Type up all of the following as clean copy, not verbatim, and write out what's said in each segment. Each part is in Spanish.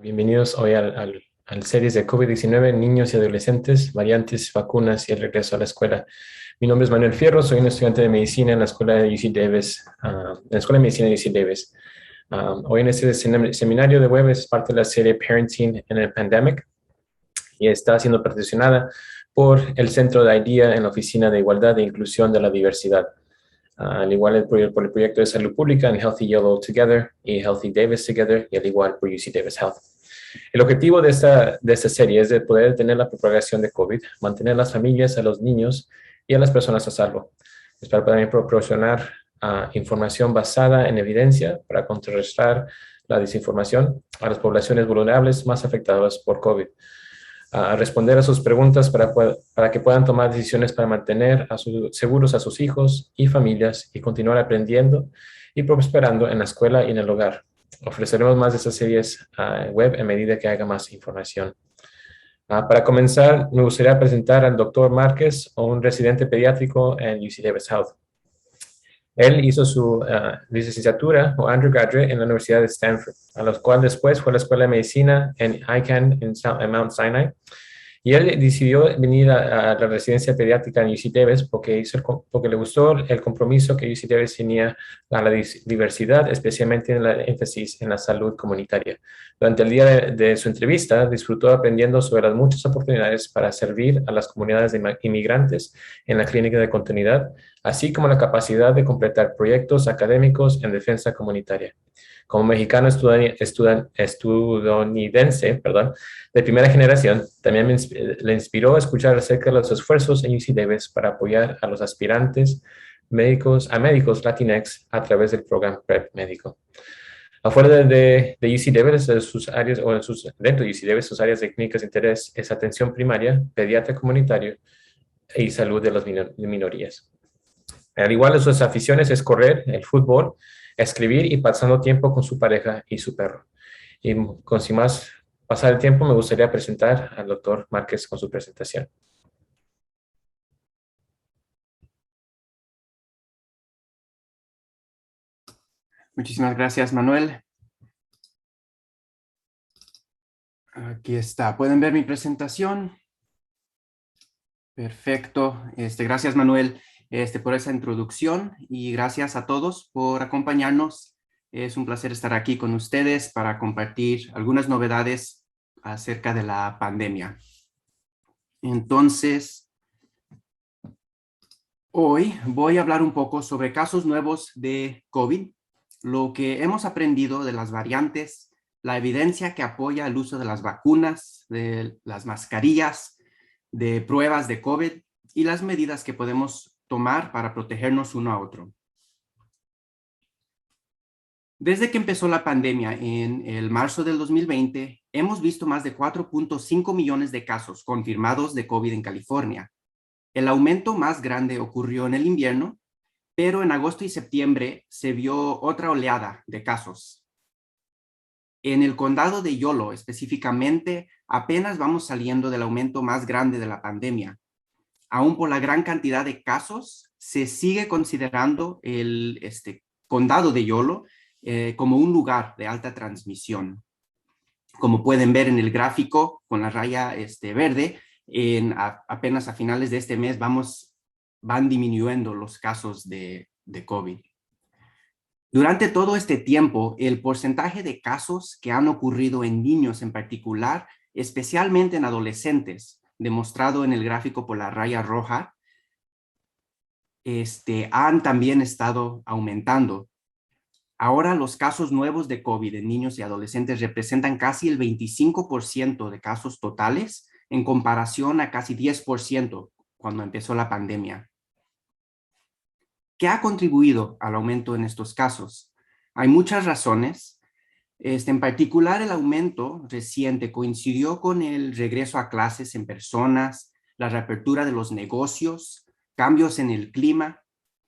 Bienvenidos hoy al series de COVID-19, niños y adolescentes, variantes, vacunas y el regreso a la escuela. Mi nombre es Manuel Fierro, soy un estudiante de medicina en la escuela de UC Davis, en la escuela de medicina de UC Davis. Hoy en este seminario de web es parte de la serie Parenting in a Pandemic y está siendo patrocinada por el Centro de IDEA en la Oficina de Igualdad e Inclusión de la Diversidad. Al igual por el proyecto de salud pública en Healthy Yellow Together y Healthy Davis Together, y al igual por UC Davis Health. El objetivo de esta serie es de poder detener la propagación de COVID, mantener a las familias, a los niños y a las personas a salvo. Es para también proporcionar información basada en evidencia para contrarrestar la desinformación a las poblaciones vulnerables más afectadas por COVID. A responder a sus preguntas para que puedan tomar decisiones para mantener seguros a sus hijos y familias y continuar aprendiendo y prosperando en la escuela y en el hogar. Ofreceremos más de estas series web a medida que haya más información. Para comenzar, me gustaría presentar al doctor Márquez, un residente pediátrico en UC Davis Health. Él hizo su licenciatura o undergraduate en la Universidad de Stanford, a lo cual después fue a la Escuela de Medicina en Icahn en Mount Sinai. Y él decidió venir a la residencia pediátrica en UC Davis porque le gustó el compromiso que UC Davis tenía a la diversidad, especialmente en la énfasis en la salud comunitaria. Durante el día de su entrevista, disfrutó aprendiendo sobre las muchas oportunidades para servir a las comunidades de inmigrantes en la clínica de continuidad, así como la capacidad de completar proyectos académicos en defensa comunitaria. Como mexicano estadounidense, de primera generación, también le inspiró a escuchar acerca de los esfuerzos en UC Davis para apoyar a los aspirantes a médicos Latinx a través del programa PrEP médico. Afuera de UC Davis, dentro de UC Davis, sus áreas de clínicas de interés es atención primaria, pediatra comunitario y salud de las minorías. Al igual de sus aficiones es correr, el fútbol, escribir y pasando tiempo con su pareja y su perro. Y sin más pasar el tiempo, me gustaría presentar al doctor Márquez con su presentación. Muchísimas gracias, Manuel. Aquí está. ¿Pueden ver mi presentación? Perfecto. Gracias, Manuel, por esa introducción y gracias a todos por acompañarnos. Es un placer estar aquí con ustedes para compartir algunas novedades acerca de la pandemia. Entonces, hoy voy a hablar un poco sobre casos nuevos de COVID, lo que hemos aprendido de las variantes, la evidencia que apoya el uso de las vacunas, de las mascarillas, de pruebas de COVID y las medidas que podemos tomar para protegernos uno a otro. Desde que empezó la pandemia en el marzo del 2020, hemos visto más de 4.5 millones de casos confirmados de COVID en California. El aumento más grande ocurrió en el invierno, pero en agosto y septiembre se vio otra oleada de casos. En el condado de Yolo, específicamente, apenas vamos saliendo del aumento más grande de la pandemia. Aún por la gran cantidad de casos, se sigue considerando el condado de Yolo como un lugar de alta transmisión. Como pueden ver en el gráfico con la raya verde, apenas a finales de este mes van disminuyendo los casos de COVID. Durante todo este tiempo, el porcentaje de casos que han ocurrido en niños en particular, especialmente en adolescentes, demostrado en el gráfico por la raya roja, han también estado aumentando. Ahora los casos nuevos de COVID en niños y adolescentes representan casi el 25% de casos totales en comparación a casi 10% cuando empezó la pandemia. ¿Qué ha contribuido al aumento en estos casos? Hay muchas razones. En particular, el aumento reciente coincidió con el regreso a clases en personas, la reapertura de los negocios, cambios en el clima,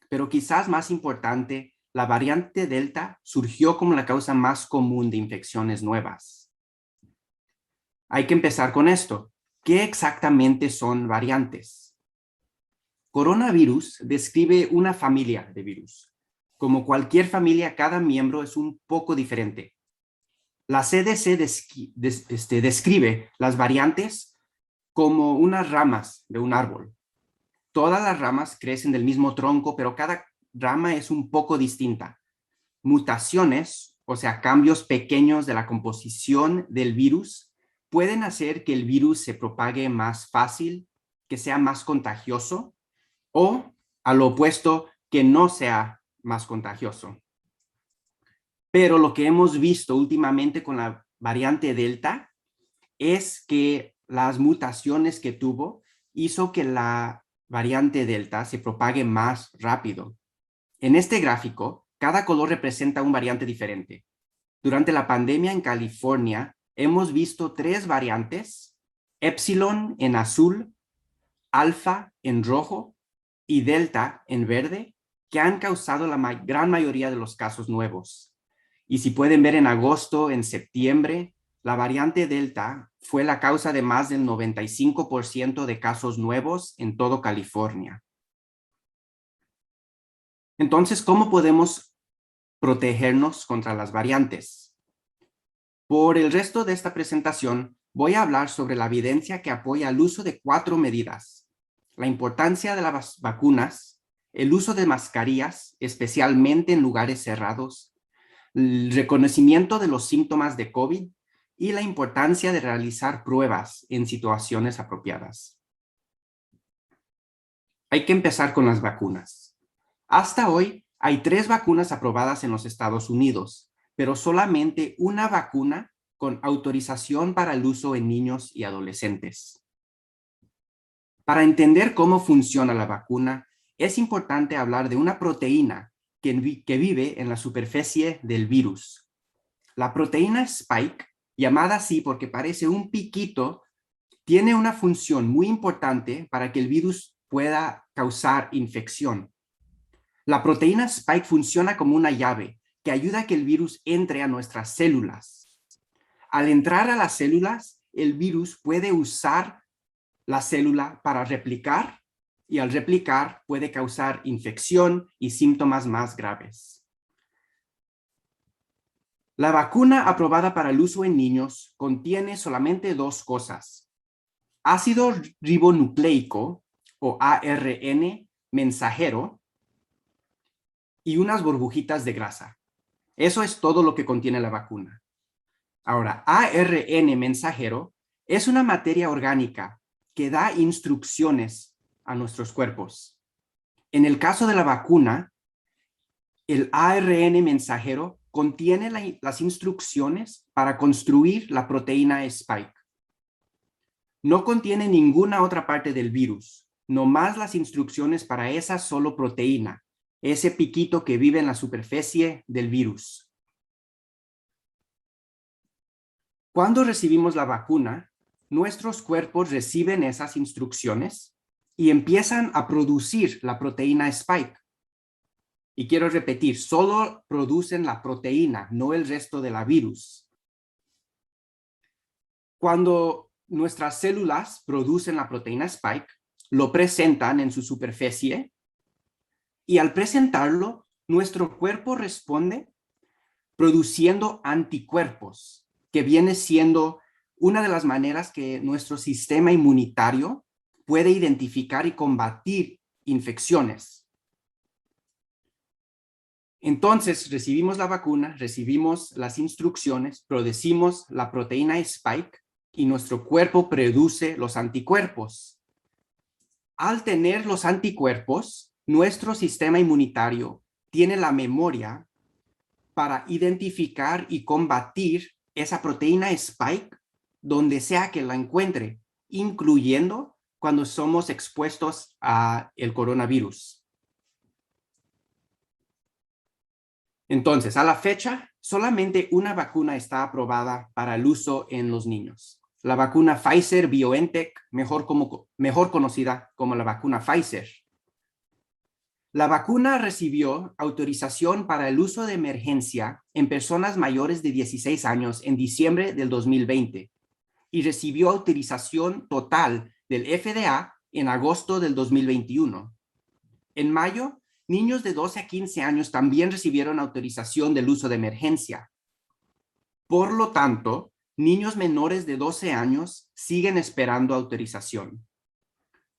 pero quizás más importante, la variante Delta surgió como la causa más común de infecciones nuevas. Hay que empezar con esto. ¿Qué exactamente son variantes? Coronavirus describe una familia de virus. Como cualquier familia, cada miembro es un poco diferente. La CDC describe las variantes como unas ramas de un árbol. Todas las ramas crecen del mismo tronco, pero cada rama es un poco distinta. Mutaciones, o sea, cambios pequeños de la composición del virus, pueden hacer que el virus se propague más fácil, que sea más contagioso, o, a lo opuesto, que no sea más contagioso. Pero lo que hemos visto últimamente con la variante Delta es que las mutaciones que tuvo hizo que la variante Delta se propague más rápido. En este gráfico, cada color representa un variante diferente. Durante la pandemia en California, hemos visto 3 variantes: Epsilon en azul, Alfa en rojo y Delta en verde, que han causado la gran mayoría de los casos nuevos. Y si pueden ver, en agosto, en septiembre, la variante Delta fue la causa de más del 95% de casos nuevos en todo California. Entonces, ¿cómo podemos protegernos contra las variantes? Por el resto de esta presentación, voy a hablar sobre la evidencia que apoya el uso de 4 medidas: la importancia de las vacunas, el uso de mascarillas, especialmente en lugares cerrados, el reconocimiento de los síntomas de COVID y la importancia de realizar pruebas en situaciones apropiadas. Hay que empezar con las vacunas. Hasta hoy hay 3 vacunas aprobadas en los Estados Unidos, pero solamente una vacuna con autorización para el uso en niños y adolescentes. Para entender cómo funciona la vacuna, es importante hablar de una proteína que vive en la superficie del virus. La proteína Spike, llamada así porque parece un piquito, tiene una función muy importante para que el virus pueda causar infección. La proteína Spike funciona como una llave que ayuda a que el virus entre a nuestras células. Al entrar a las células, el virus puede usar la célula para replicar, y al replicar puede causar infección y síntomas más graves. La vacuna aprobada para el uso en niños contiene solamente 2 cosas: ácido ribonucleico o ARN mensajero y unas burbujitas de grasa. Eso es todo lo que contiene la vacuna. Ahora, ARN mensajero es una materia orgánica que da instrucciones a nuestros cuerpos. En el caso de la vacuna, el ARN mensajero contiene las instrucciones para construir la proteína Spike. No contiene ninguna otra parte del virus, nomás las instrucciones para esa solo proteína, ese piquito que vive en la superficie del virus. Cuando recibimos la vacuna, nuestros cuerpos reciben esas instrucciones y empiezan a producir la proteína Spike. Y quiero repetir, solo producen la proteína, no el resto de la virus. Cuando nuestras células producen la proteína Spike, lo presentan en su superficie, y al presentarlo, nuestro cuerpo responde produciendo anticuerpos, que viene siendo una de las maneras que nuestro sistema inmunitario puede identificar y combatir infecciones. Entonces, recibimos la vacuna, recibimos las instrucciones, producimos la proteína Spike y nuestro cuerpo produce los anticuerpos. Al tener los anticuerpos, nuestro sistema inmunitario tiene la memoria para identificar y combatir esa proteína Spike donde sea que la encuentre, incluyendo cuando somos expuestos al coronavirus. Entonces, a la fecha, solamente una vacuna está aprobada para el uso en los niños: la vacuna Pfizer-BioNTech, mejor conocida como la vacuna Pfizer. La vacuna recibió autorización para el uso de emergencia en personas mayores de 16 años en diciembre del 2020 y recibió autorización total del FDA en agosto del 2021. En mayo, niños de 12 a 15 años también recibieron autorización del uso de emergencia. Por lo tanto, niños menores de 12 años siguen esperando autorización.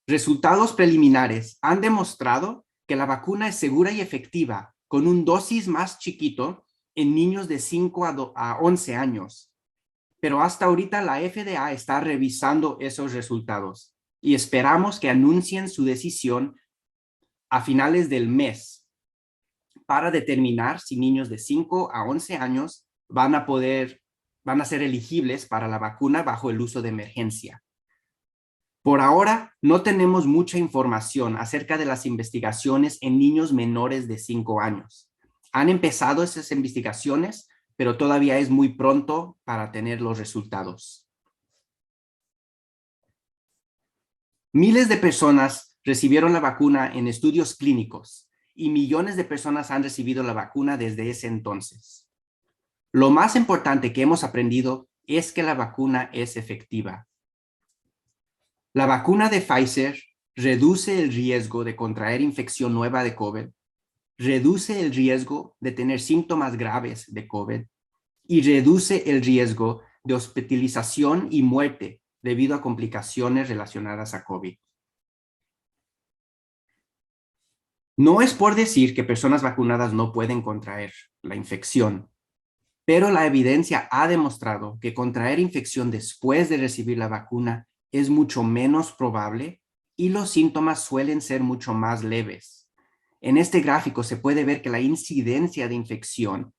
Resultados preliminares han demostrado que la vacuna es segura y efectiva con un dosis más chiquito en niños de 5 a 11 años. Pero hasta ahorita la FDA está revisando esos resultados y esperamos que anuncien su decisión a finales del mes para determinar si niños de 5 a 11 años van a ser elegibles para la vacuna bajo el uso de emergencia. Por ahora, no tenemos mucha información acerca de las investigaciones en niños menores de 5 años. Han empezado esas investigaciones, pero todavía es muy pronto para tener los resultados. Miles de personas recibieron la vacuna en estudios clínicos y millones de personas han recibido la vacuna desde ese entonces. Lo más importante que hemos aprendido es que la vacuna es efectiva. La vacuna de Pfizer reduce el riesgo de contraer infección nueva de COVID, reduce el riesgo de tener síntomas graves de COVID y reduce el riesgo de hospitalización y muerte debido a complicaciones relacionadas a COVID. No es por decir que personas vacunadas no pueden contraer la infección, pero la evidencia ha demostrado que contraer infección después de recibir la vacuna es mucho menos probable y los síntomas suelen ser mucho más leves. En este gráfico se puede ver que la incidencia de infección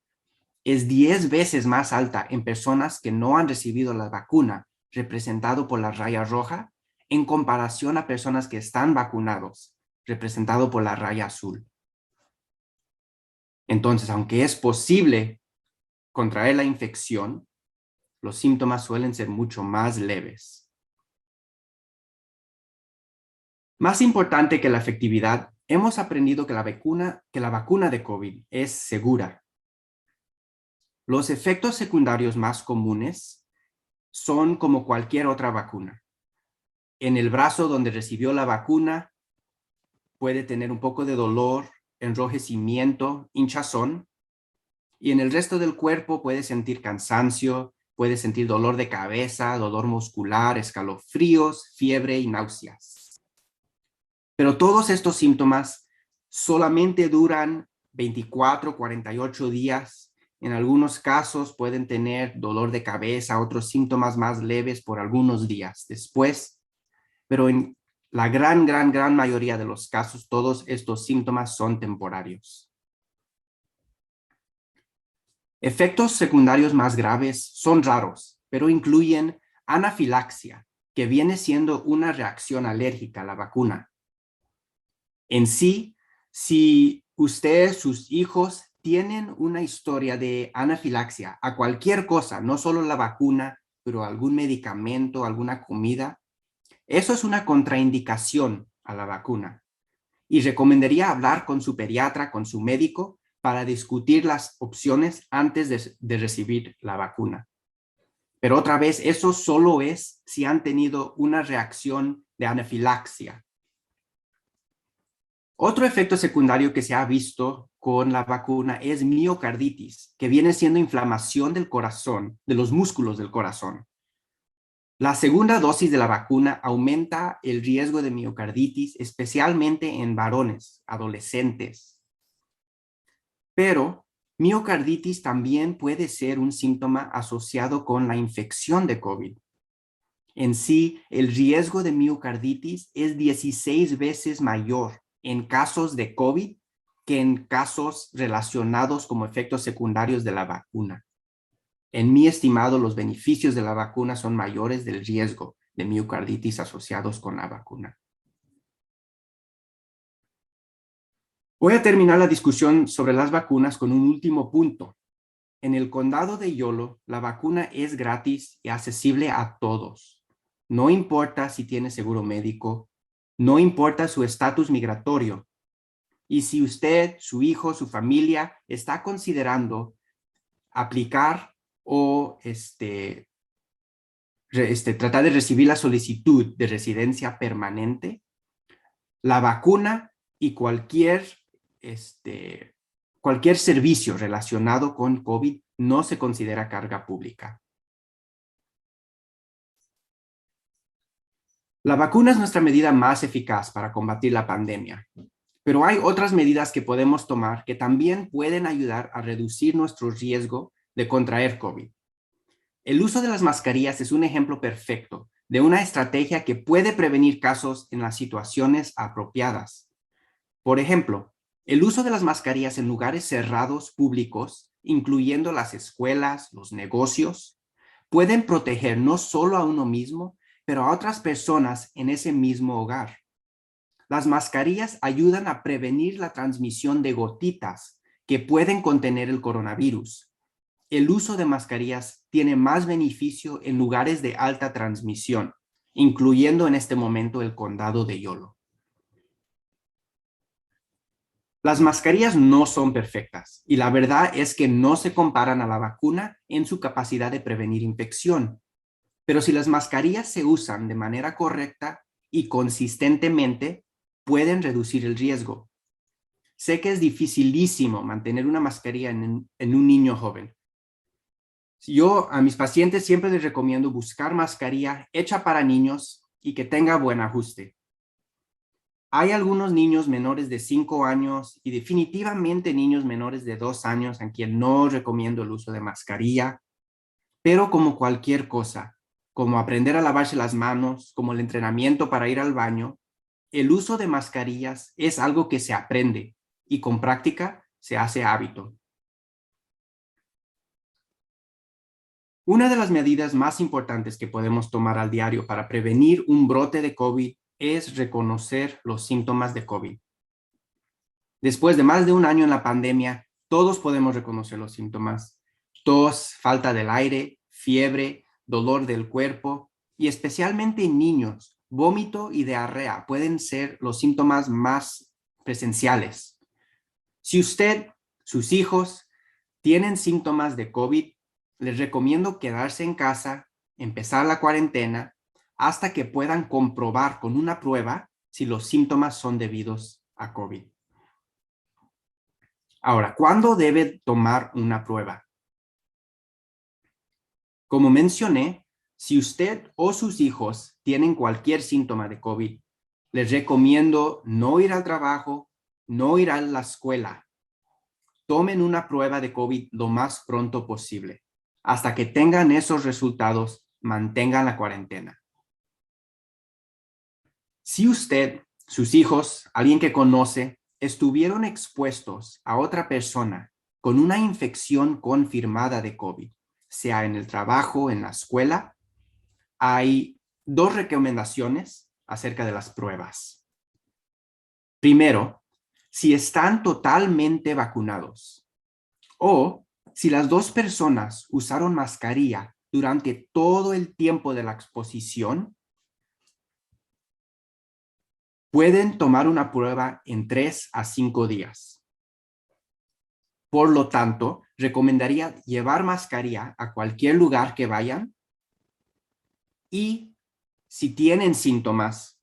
es 10 veces más alta en personas que no han recibido la vacuna, representado por la raya roja, en comparación a personas que están vacunados, representado por la raya azul. Entonces, aunque es posible contraer la infección, los síntomas suelen ser mucho más leves. Más importante que la efectividad, hemos aprendido que la vacuna de COVID es segura. Los efectos secundarios más comunes son como cualquier otra vacuna. En el brazo donde recibió la vacuna puede tener un poco de dolor, enrojecimiento, hinchazón, y en el resto del cuerpo puede sentir cansancio, puede sentir dolor de cabeza, dolor muscular, escalofríos, fiebre y náuseas. Pero todos estos síntomas solamente duran 24, 48 días. En algunos casos pueden tener dolor de cabeza, otros síntomas más leves por algunos días después, pero en la gran mayoría de los casos, todos estos síntomas son temporarios. Efectos secundarios más graves son raros, pero incluyen anafilaxia, que viene siendo una reacción alérgica a la vacuna. En sí, si usted, sus hijos tienen una historia de anafilaxia a cualquier cosa, no solo la vacuna, pero algún medicamento, alguna comida, eso es una contraindicación a la vacuna. Y recomendaría hablar con su pediatra, con su médico, para discutir las opciones antes de recibir la vacuna. Pero otra vez, eso solo es si han tenido una reacción de anafilaxia. Otro efecto secundario que se ha visto con la vacuna es miocarditis, que viene siendo inflamación del corazón, de los músculos del corazón. La segunda dosis de la vacuna aumenta el riesgo de miocarditis, especialmente en varones, adolescentes. Pero miocarditis también puede ser un síntoma asociado con la infección de COVID. En sí, el riesgo de miocarditis es 16 veces mayor en casos de COVID que en casos relacionados como efectos secundarios de la vacuna. En mi estimado, los beneficios de la vacuna son mayores del riesgo de miocarditis asociados con la vacuna. Voy a terminar la discusión sobre las vacunas con un último punto. En el condado de Yolo, la vacuna es gratis y accesible a todos. No importa si tiene seguro médico, no importa su estatus migratorio. Y si usted, su hijo, su familia está considerando aplicar o tratar de recibir la solicitud de residencia permanente, la vacuna y cualquier Cualquier servicio relacionado con COVID no se considera carga pública. La vacuna es nuestra medida más eficaz para combatir la pandemia, pero hay otras medidas que podemos tomar que también pueden ayudar a reducir nuestro riesgo de contraer COVID. El uso de las mascarillas es un ejemplo perfecto de una estrategia que puede prevenir casos en las situaciones apropiadas. Por ejemplo, el uso de las mascarillas en lugares cerrados públicos, incluyendo las escuelas, los negocios, pueden proteger no solo a uno mismo, pero a otras personas en ese mismo hogar. Las mascarillas ayudan a prevenir la transmisión de gotitas que pueden contener el coronavirus. El uso de mascarillas tiene más beneficio en lugares de alta transmisión, incluyendo en este momento el condado de Yolo. Las mascarillas no son perfectas y la verdad es que no se comparan a la vacuna en su capacidad de prevenir infección. Pero si las mascarillas se usan de manera correcta y consistentemente, pueden reducir el riesgo. Sé que es dificilísimo mantener una mascarilla en un niño joven. Yo a mis pacientes siempre les recomiendo buscar mascarilla hecha para niños y que tenga buen ajuste. Hay algunos niños menores de 5 años y definitivamente niños menores de 2 años a quien no recomiendo el uso de mascarilla, pero como cualquier cosa, como aprender a lavarse las manos, como el entrenamiento para ir al baño, el uso de mascarillas es algo que se aprende y con práctica se hace hábito. Una de las medidas más importantes que podemos tomar al diario para prevenir un brote de COVID es reconocer los síntomas de COVID. Después de más de un año en la pandemia, todos podemos reconocer los síntomas. Tos, falta del aire, fiebre, dolor del cuerpo y especialmente en niños, vómito y diarrea pueden ser los síntomas más presenciales. Si usted, sus hijos, tienen síntomas de COVID, les recomiendo quedarse en casa, empezar la cuarentena, hasta que puedan comprobar con una prueba si los síntomas son debidos a COVID. Ahora, ¿cuándo debe tomar una prueba? Como mencioné, si usted o sus hijos tienen cualquier síntoma de COVID, les recomiendo no ir al trabajo, no ir a la escuela. Tomen una prueba de COVID lo más pronto posible. Hasta que tengan esos resultados, mantengan la cuarentena. Si usted, sus hijos, alguien que conoce, estuvieron expuestos a otra persona con una infección confirmada de COVID, sea en el trabajo, en la escuela, hay 2 recomendaciones acerca de las pruebas. Primero, si están totalmente vacunados o si las 2 personas usaron mascarilla durante todo el tiempo de la exposición, pueden tomar una prueba en 3 a 5 días. Por lo tanto, recomendaría llevar mascarilla a cualquier lugar que vayan y si tienen síntomas,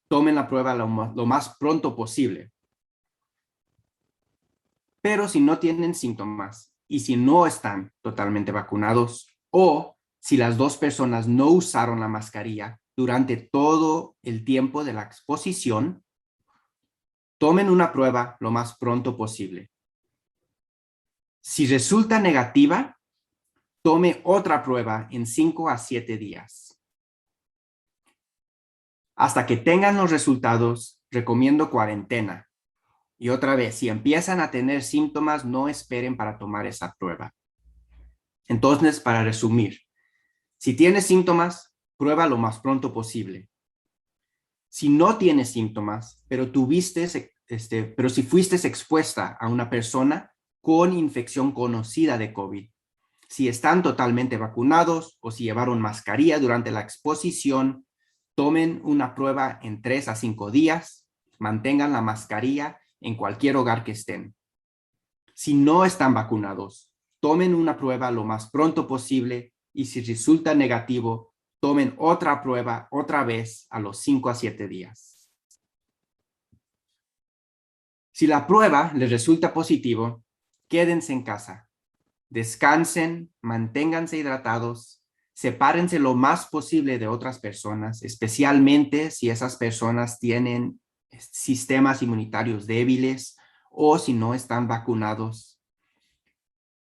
tomen la prueba lo más pronto posible. Pero si no tienen síntomas y si no están totalmente vacunados o si las 2 personas no usaron la mascarilla durante todo el tiempo de la exposición, tomen una prueba lo más pronto posible. Si resulta negativa, tome otra prueba en 5 a 7 días. Hasta que tengan los resultados, recomiendo cuarentena. Y otra vez, si empiezan a tener síntomas, no esperen para tomar esa prueba. Entonces, para resumir, si tienes síntomas, prueba lo más pronto posible. Si no tienes síntomas, pero si fuiste expuesta a una persona con infección conocida de COVID, si están totalmente vacunados o si llevaron mascarilla durante la exposición, tomen una prueba en 3 a 5 días, mantengan la mascarilla en cualquier hogar que estén. Si no están vacunados, tomen una prueba lo más pronto posible y si resulta negativo, tomen otra prueba otra vez a los 5 a 7 días. Si la prueba les resulta positivo, quédense en casa. Descansen, manténganse hidratados, sepárense lo más posible de otras personas, especialmente si esas personas tienen sistemas inmunitarios débiles o si no están vacunados.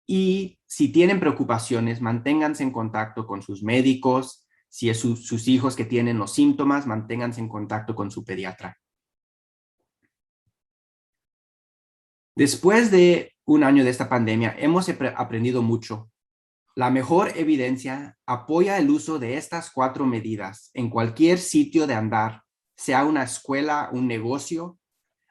Y si tienen preocupaciones, manténganse en contacto con sus médicos. Si es sus hijos que tienen los síntomas, manténganse en contacto con su pediatra. Después de un año de esta pandemia, hemos aprendido mucho. La mejor evidencia apoya el uso de estas 4 medidas en cualquier sitio de andar, sea una escuela, un negocio.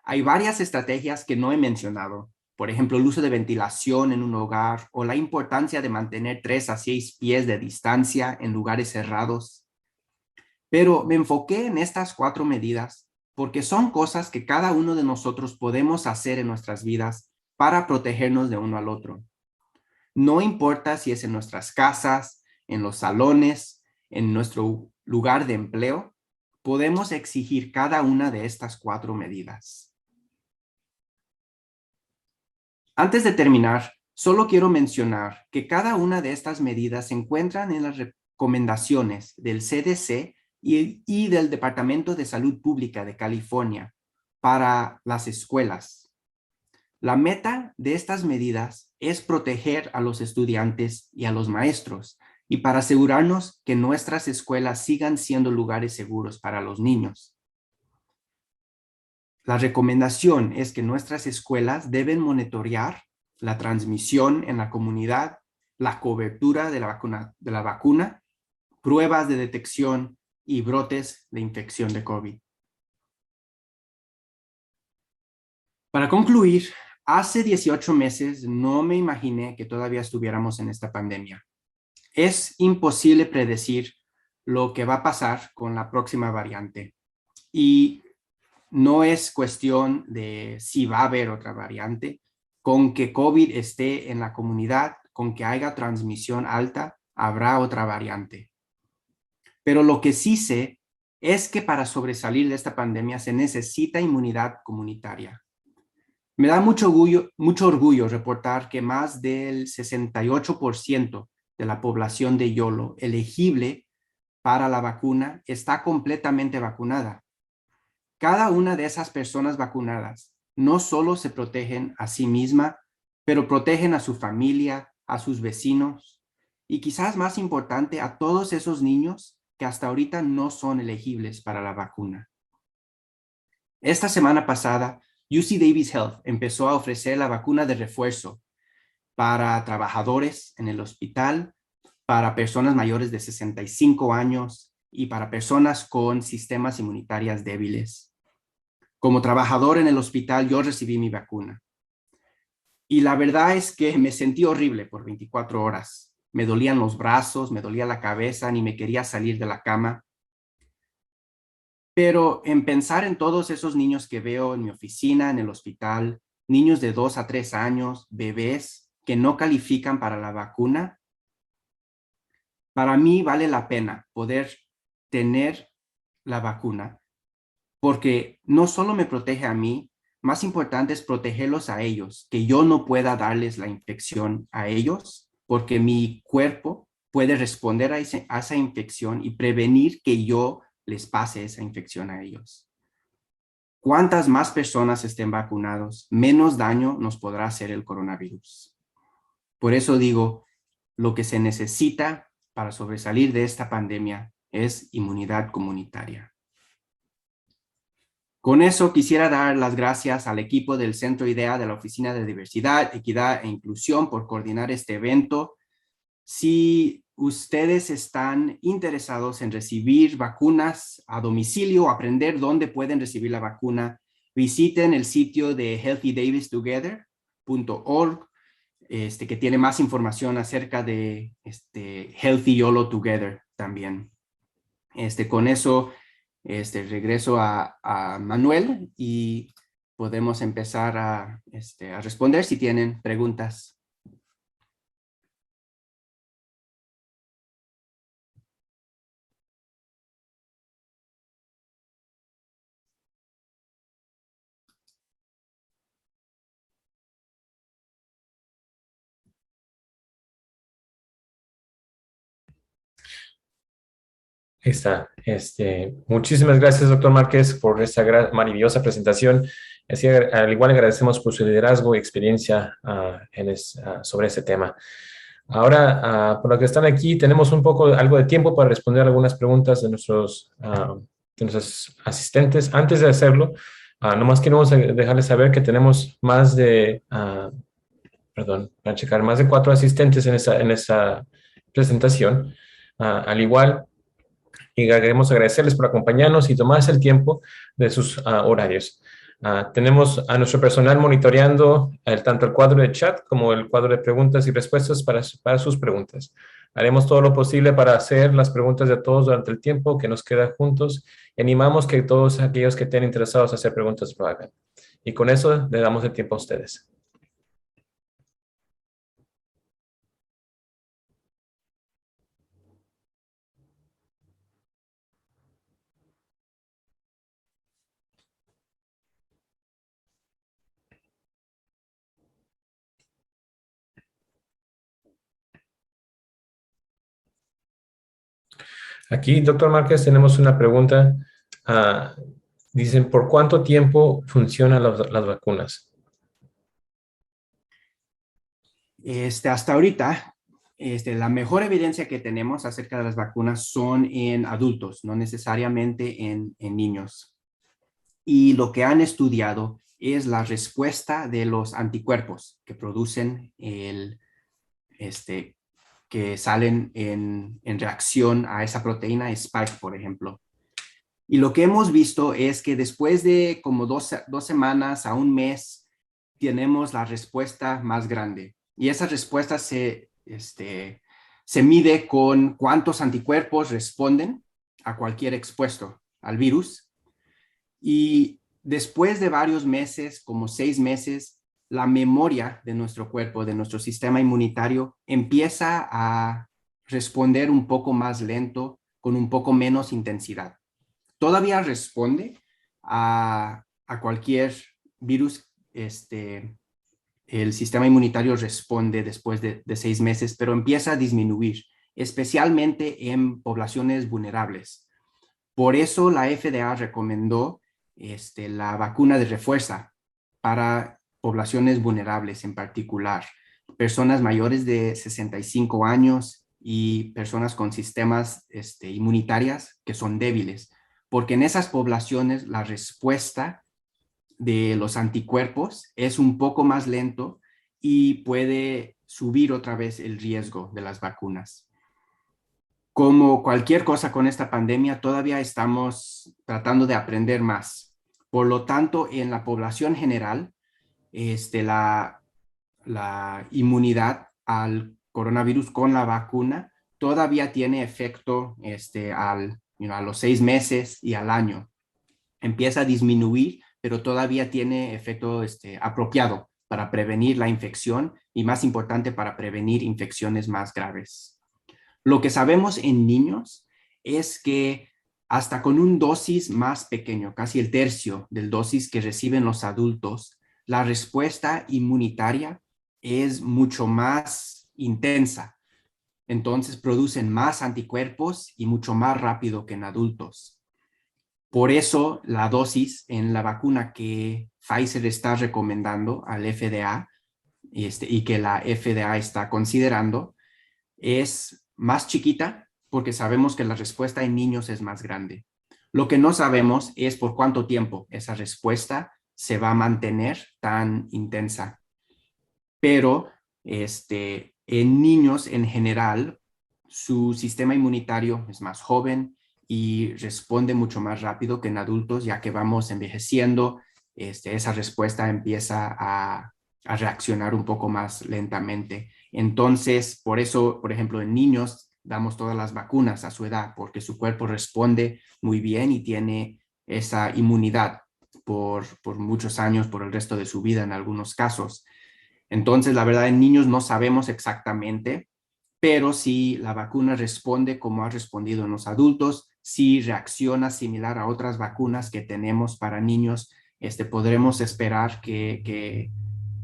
Hay varias estrategias que no he mencionado, por ejemplo, el uso de ventilación en un hogar o la importancia de mantener 3 a 6 pies de distancia en lugares cerrados. Pero me enfoqué en estas 4 medidas porque son cosas que cada uno de nosotros podemos hacer en nuestras vidas para protegernos de uno al otro. No importa si es en nuestras casas, en los salones, en nuestro lugar de empleo, podemos exigir cada una de estas 4 medidas. Antes de terminar, solo quiero mencionar que cada una de estas medidas se encuentran en las recomendaciones del CDC y del Departamento de Salud Pública de California para las escuelas. La meta de estas medidas es proteger a los estudiantes y a los maestros y para asegurarnos que nuestras escuelas sigan siendo lugares seguros para los niños. La recomendación es que nuestras escuelas deben monitorear la transmisión en la comunidad, la cobertura de la vacuna, pruebas de detección y brotes de infección de COVID. Para concluir, hace 18 meses no me imaginé que todavía estuviéramos en esta pandemia. Es imposible predecir lo que va a pasar con la próxima variante. Y no es cuestión de si va a haber otra variante. Con que COVID esté en la comunidad, con que haya transmisión alta, habrá otra variante. Pero lo que sí sé es que para sobresalir de esta pandemia se necesita inmunidad comunitaria. Me da mucho orgullo reportar que más del 68% de la población de Yolo elegible para la vacuna está completamente vacunada. Cada una de esas personas vacunadas no solo se protegen a sí misma, pero protegen a su familia, a sus vecinos y quizás más importante a todos esos niños que hasta ahorita no son elegibles para la vacuna. Esta semana pasada, UC Davis Health empezó a ofrecer la vacuna de refuerzo para trabajadores en el hospital, para personas mayores de 65 años y para personas con sistemas inmunitarios débiles. Como trabajador en el hospital, yo recibí mi vacuna. Y la verdad es que me sentí horrible por 24 horas. Me dolían los brazos, me dolía la cabeza, ni me quería salir de la cama. Pero en pensar en todos esos niños que veo en mi oficina, en el hospital, niños de 2 a 3 años, bebés que no califican para la vacuna, para mí vale la pena poder tener la vacuna, porque no solo me protege a mí, más importante es protegerlos a ellos, que yo no pueda darles la infección a ellos, porque mi cuerpo puede responder a esa infección y prevenir que yo les pase esa infección a ellos. Cuantas más personas estén vacunados, menos daño nos podrá hacer el coronavirus. Por eso digo, lo que se necesita para sobresalir de esta pandemia es inmunidad comunitaria. Con eso quisiera dar las gracias al equipo del Centro IDEA de la Oficina de Diversidad, Equidad e Inclusión por coordinar este evento. Si ustedes están interesados en recibir vacunas a domicilio o aprender dónde pueden recibir la vacuna, visiten el sitio de healthydavistogether.org, que tiene más información acerca de Healthy YOLO Together también. Con eso regreso a Manuel y podemos empezar a responder si tienen preguntas. Ahí está. Muchísimas gracias, doctor Márquez, por esta maravillosa presentación. Así, al igual agradecemos por su liderazgo y experiencia sobre este tema. Ahora, por lo que están aquí, tenemos algo de tiempo para responder algunas preguntas de nuestros asistentes. Antes de hacerlo, nomás queremos dejarles saber que tenemos para checar, más de 4 asistentes en esa presentación. Al igual, y queremos agradecerles por acompañarnos y tomarse el tiempo de sus horarios. Tenemos a nuestro personal monitoreando tanto el cuadro de chat como el cuadro de preguntas y respuestas para sus preguntas. Haremos todo lo posible para hacer las preguntas de todos durante el tiempo que nos queda juntos y animamos que todos aquellos que estén interesados en hacer preguntas lo hagan. Y con eso le damos el tiempo a ustedes. Aquí, doctor Márquez, tenemos una pregunta. Ah, Dicen, ¿por cuánto tiempo funcionan las vacunas? Hasta ahorita, la mejor evidencia que tenemos acerca de las vacunas son en adultos, no necesariamente en niños. Y lo que han estudiado es la respuesta de los anticuerpos que producen que salen en reacción a esa proteína Spike, por ejemplo. Y lo que hemos visto es que después de como dos semanas a un mes, tenemos la respuesta más grande. Y esa respuesta se mide con cuántos anticuerpos responden a cualquier expuesto al virus. Y después de varios meses, como 6 meses, la memoria de nuestro cuerpo, de nuestro sistema inmunitario, empieza a responder un poco más lento, con un poco menos intensidad. Todavía responde a cualquier virus, el sistema inmunitario responde después de 6 meses, pero empieza a disminuir, especialmente en poblaciones vulnerables. Por eso la FDA recomendó la vacuna de refuerza para poblaciones vulnerables en particular, personas mayores de 65 años y personas con sistemas inmunitarias que son débiles, porque en esas poblaciones la respuesta de los anticuerpos es un poco más lento y puede subir otra vez el riesgo de las vacunas. Como cualquier cosa con esta pandemia, todavía estamos tratando de aprender más. Por lo tanto, en la población general, la inmunidad al coronavirus con la vacuna todavía tiene efecto a los 6 meses y al año. Empieza a disminuir, pero todavía tiene efecto apropiado para prevenir la infección y, más importante, para prevenir infecciones más graves. Lo que sabemos en niños es que hasta con un dosis más pequeño, casi el tercio del dosis que reciben los adultos, la respuesta inmunitaria es mucho más intensa. Entonces producen más anticuerpos y mucho más rápido que en adultos. Por eso la dosis en la vacuna que Pfizer está recomendando al FDA y que la FDA está considerando es más chiquita porque sabemos que la respuesta en niños es más grande. Lo que no sabemos es por cuánto tiempo esa respuesta se va a mantener tan intensa. Pero en niños en general, su sistema inmunitario es más joven y responde mucho más rápido que en adultos, ya que vamos envejeciendo, esa respuesta empieza a reaccionar un poco más lentamente. Entonces, por eso, por ejemplo, en niños damos todas las vacunas a su edad, porque su cuerpo responde muy bien y tiene esa inmunidad por muchos años, por el resto de su vida en algunos casos. Entonces, la verdad, en niños no sabemos exactamente, pero si la vacuna responde como ha respondido en los adultos, si reacciona similar a otras vacunas que tenemos para niños, podremos esperar que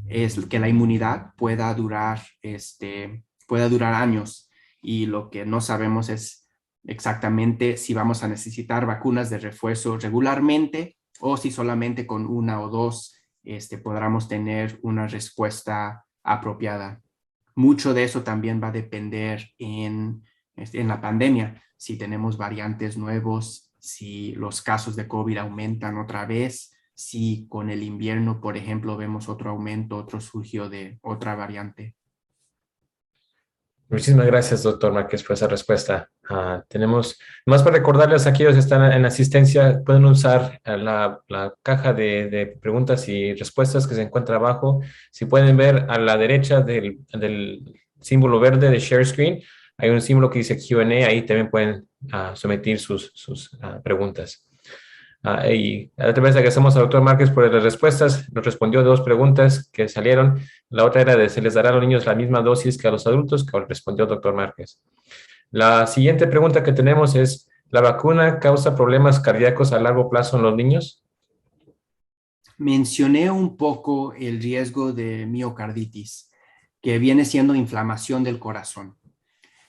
la inmunidad pueda durar años. Y lo que no sabemos es exactamente si vamos a necesitar vacunas de refuerzo regularmente o si solamente con una o dos podamos tener una respuesta apropiada. Mucho de eso también va a depender en la pandemia, si tenemos variantes nuevos, si los casos de COVID aumentan otra vez, si con el invierno, por ejemplo, vemos otro aumento, otro surgio de otra variante. Muchísimas gracias, doctor Márquez, por esa respuesta. Tenemos, más para recordarles a aquellos que están en asistencia, pueden usar la caja de preguntas y respuestas que se encuentra abajo. Si pueden ver a la derecha del símbolo verde de Share Screen, hay un símbolo que dice Q&A, ahí también pueden someter sus preguntas. Y a través de que hacemos al doctor Márquez por las respuestas, nos respondió dos preguntas que salieron. La otra era de ¿se les dará a los niños la misma dosis que a los adultos? Que respondió el doctor Márquez. La siguiente pregunta que tenemos es, ¿la vacuna causa problemas cardíacos a largo plazo en los niños? Mencioné un poco el riesgo de miocarditis, que viene siendo inflamación del corazón.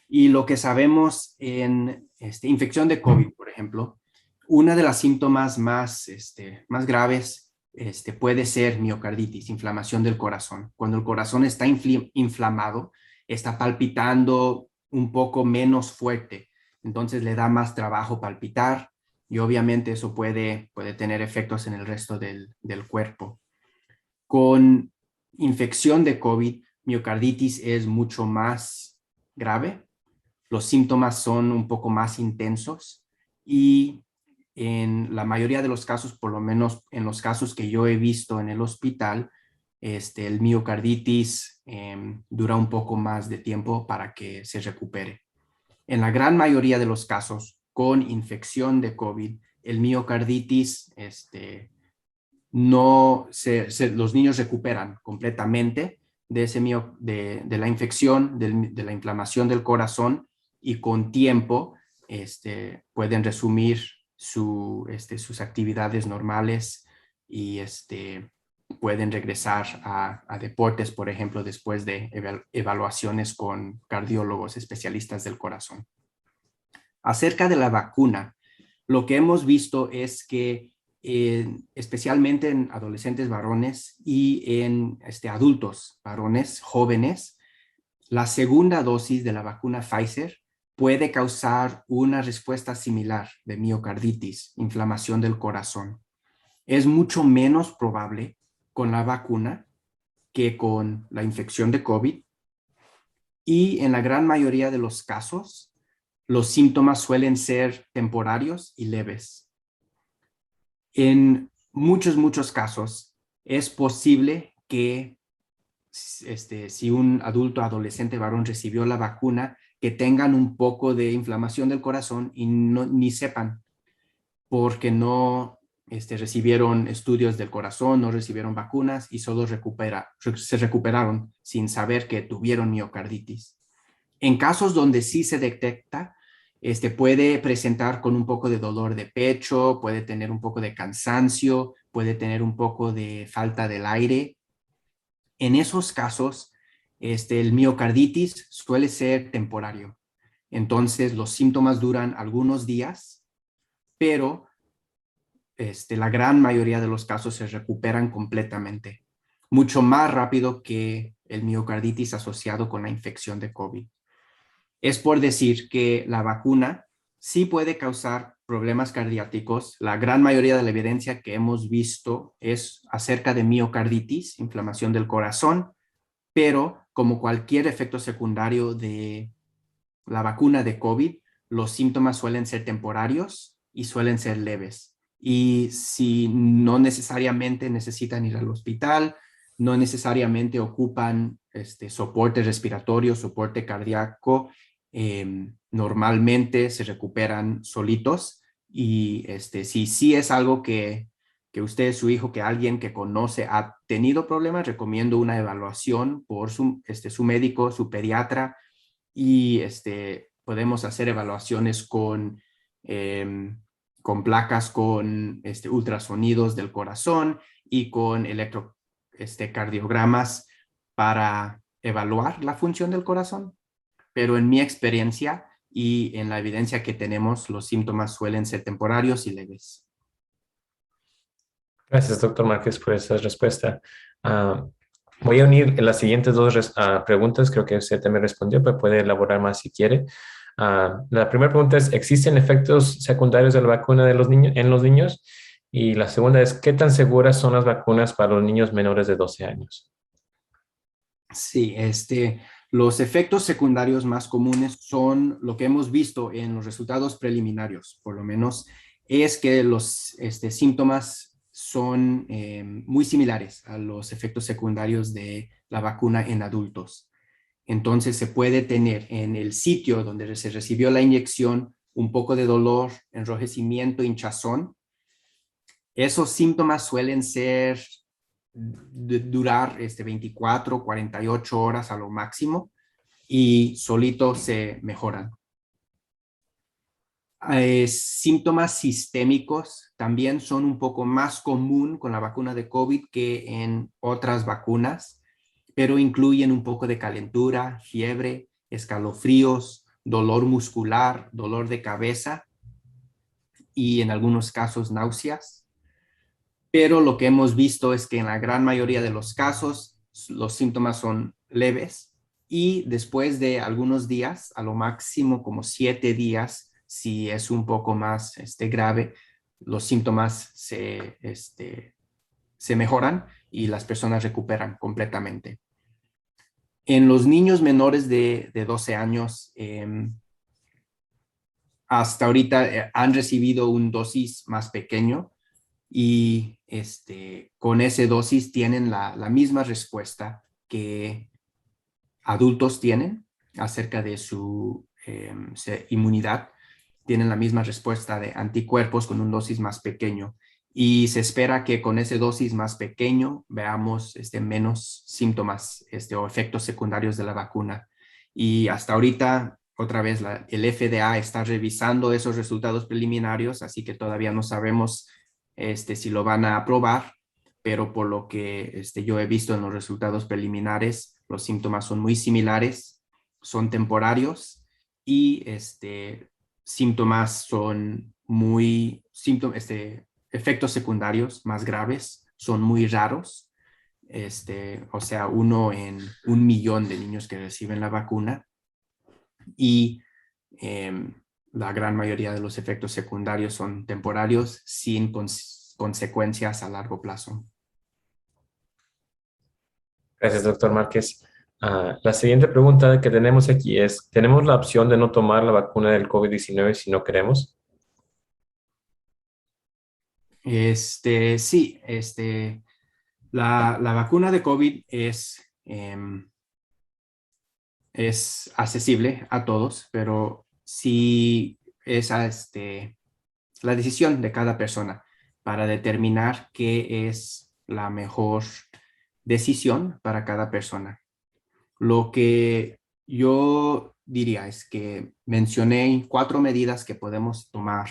Y lo que sabemos en infección de COVID, por ejemplo, una de las síntomas más graves puede ser miocarditis, inflamación del corazón. Cuando el corazón está inflamado, está palpitando un poco menos fuerte, entonces le da más trabajo palpitar y obviamente eso puede tener efectos en el resto del cuerpo. Con infección de COVID, miocarditis es mucho más grave, los síntomas son un poco más intensos y en la mayoría de los casos, por lo menos en los casos que yo he visto en el hospital, el miocarditis dura un poco más de tiempo para que se recupere. En la gran mayoría de los casos con infección de COVID, el miocarditis los niños recuperan completamente de la infección, de la inflamación del corazón y con tiempo pueden resumir sus actividades normales y pueden regresar a deportes, por ejemplo, después de evaluaciones con cardiólogos especialistas del corazón. Acerca de la vacuna, lo que hemos visto es que especialmente en adolescentes varones y en adultos varones jóvenes, la segunda dosis de la vacuna Pfizer puede causar una respuesta similar de miocarditis, inflamación del corazón. Es mucho menos probable con la vacuna que con la infección de COVID y en la gran mayoría de los casos, los síntomas suelen ser temporarios y leves. En muchos casos es posible que si un adulto adolescente varón recibió la vacuna, que tengan un poco de inflamación del corazón y ni sepan porque no recibieron estudios del corazón, no recibieron vacunas y solo se recuperaron sin saber que tuvieron miocarditis. En casos donde sí se detecta, puede presentar con un poco de dolor de pecho, puede tener un poco de cansancio, puede tener un poco de falta del aire. En esos casos, el miocarditis suele ser temporario. Entonces, los síntomas duran algunos días, pero la gran mayoría de los casos se recuperan completamente, mucho más rápido que el miocarditis asociado con la infección de COVID. Es por decir que la vacuna sí puede causar problemas cardíacos. La gran mayoría de la evidencia que hemos visto es acerca de miocarditis, inflamación del corazón, pero como cualquier efecto secundario de la vacuna de COVID, los síntomas suelen ser temporarios y suelen ser leves. Y si no necesariamente necesitan ir al hospital, no necesariamente ocupan soporte respiratorio, soporte cardíaco, normalmente se recuperan solitos y si sí es algo que usted, su hijo, que alguien que conoce ha tenido problemas, recomiendo una evaluación por su médico, su pediatra y podemos hacer evaluaciones con placas, con ultrasonidos del corazón y con electrocardiogramas para evaluar la función del corazón. Pero en mi experiencia y en la evidencia que tenemos, los síntomas suelen ser temporarios y leves. Gracias, doctor Márquez, por esa respuesta. Ah, Voy a unir las siguientes dos preguntas. Creo que usted también respondió, pero puede elaborar más si quiere. La primera pregunta es, ¿existen efectos secundarios de la vacuna de los niños, en los niños? Y la segunda es, ¿qué tan seguras son las vacunas para los niños menores de 12 años? Sí, los efectos secundarios más comunes son lo que hemos visto en los resultados preliminarios, por lo menos, es que los síntomas son muy similares a los efectos secundarios de la vacuna en adultos. Entonces se puede tener en el sitio donde se recibió la inyección un poco de dolor, enrojecimiento, hinchazón. Esos síntomas suelen ser durar 24, 48 horas a lo máximo y solitos se mejoran. Síntomas sistémicos también son un poco más común con la vacuna de COVID que en otras vacunas, pero incluyen un poco de calentura, fiebre, escalofríos, dolor muscular, dolor de cabeza y en algunos casos náuseas. Pero lo que hemos visto es que en la gran mayoría de los casos los síntomas son leves y después de algunos días, a lo máximo como 7 días, si es un poco más grave, los síntomas se mejoran y las personas recuperan completamente. En los niños menores de 12 años, hasta ahorita han recibido un dosis más pequeño y con esa dosis tienen la misma respuesta que adultos tienen acerca de su inmunidad. Tienen la misma respuesta de anticuerpos con un dosis más pequeño. Y se espera que con ese dosis más pequeño veamos menos síntomas o efectos secundarios de la vacuna. Y hasta ahorita, otra vez, el FDA está revisando esos resultados preliminarios, así que todavía no sabemos si lo van a aprobar, pero por lo que yo he visto en los resultados preliminares, los síntomas son muy similares, son temporarios y síntomas son efectos secundarios más graves son muy raros. O sea, 1 en 1 millón de niños que reciben la vacuna y la gran mayoría de los efectos secundarios son temporarios sin consecuencias a largo plazo. Gracias, doctor Márquez. La siguiente pregunta que tenemos aquí es, ¿tenemos la opción de no tomar la vacuna del COVID-19 si no queremos? Sí, la vacuna de COVID es accesible a todos, pero sí es la decisión de cada persona para determinar qué es la mejor decisión para cada persona. Lo que yo diría es que mencioné 4 medidas que podemos tomar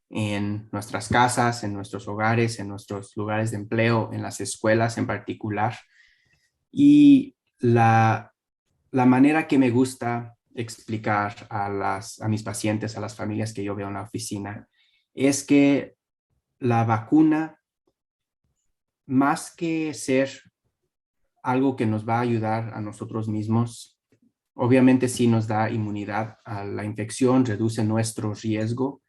en nuestras casas, en nuestros hogares, en nuestros lugares de empleo, en las escuelas en particular. Y la manera que me gusta explicar a mis pacientes, a las familias que yo veo en la oficina, es que la vacuna, más que ser algo que nos va a ayudar a nosotros mismos, obviamente sí nos da inmunidad a la infección, reduce nuestro riesgo,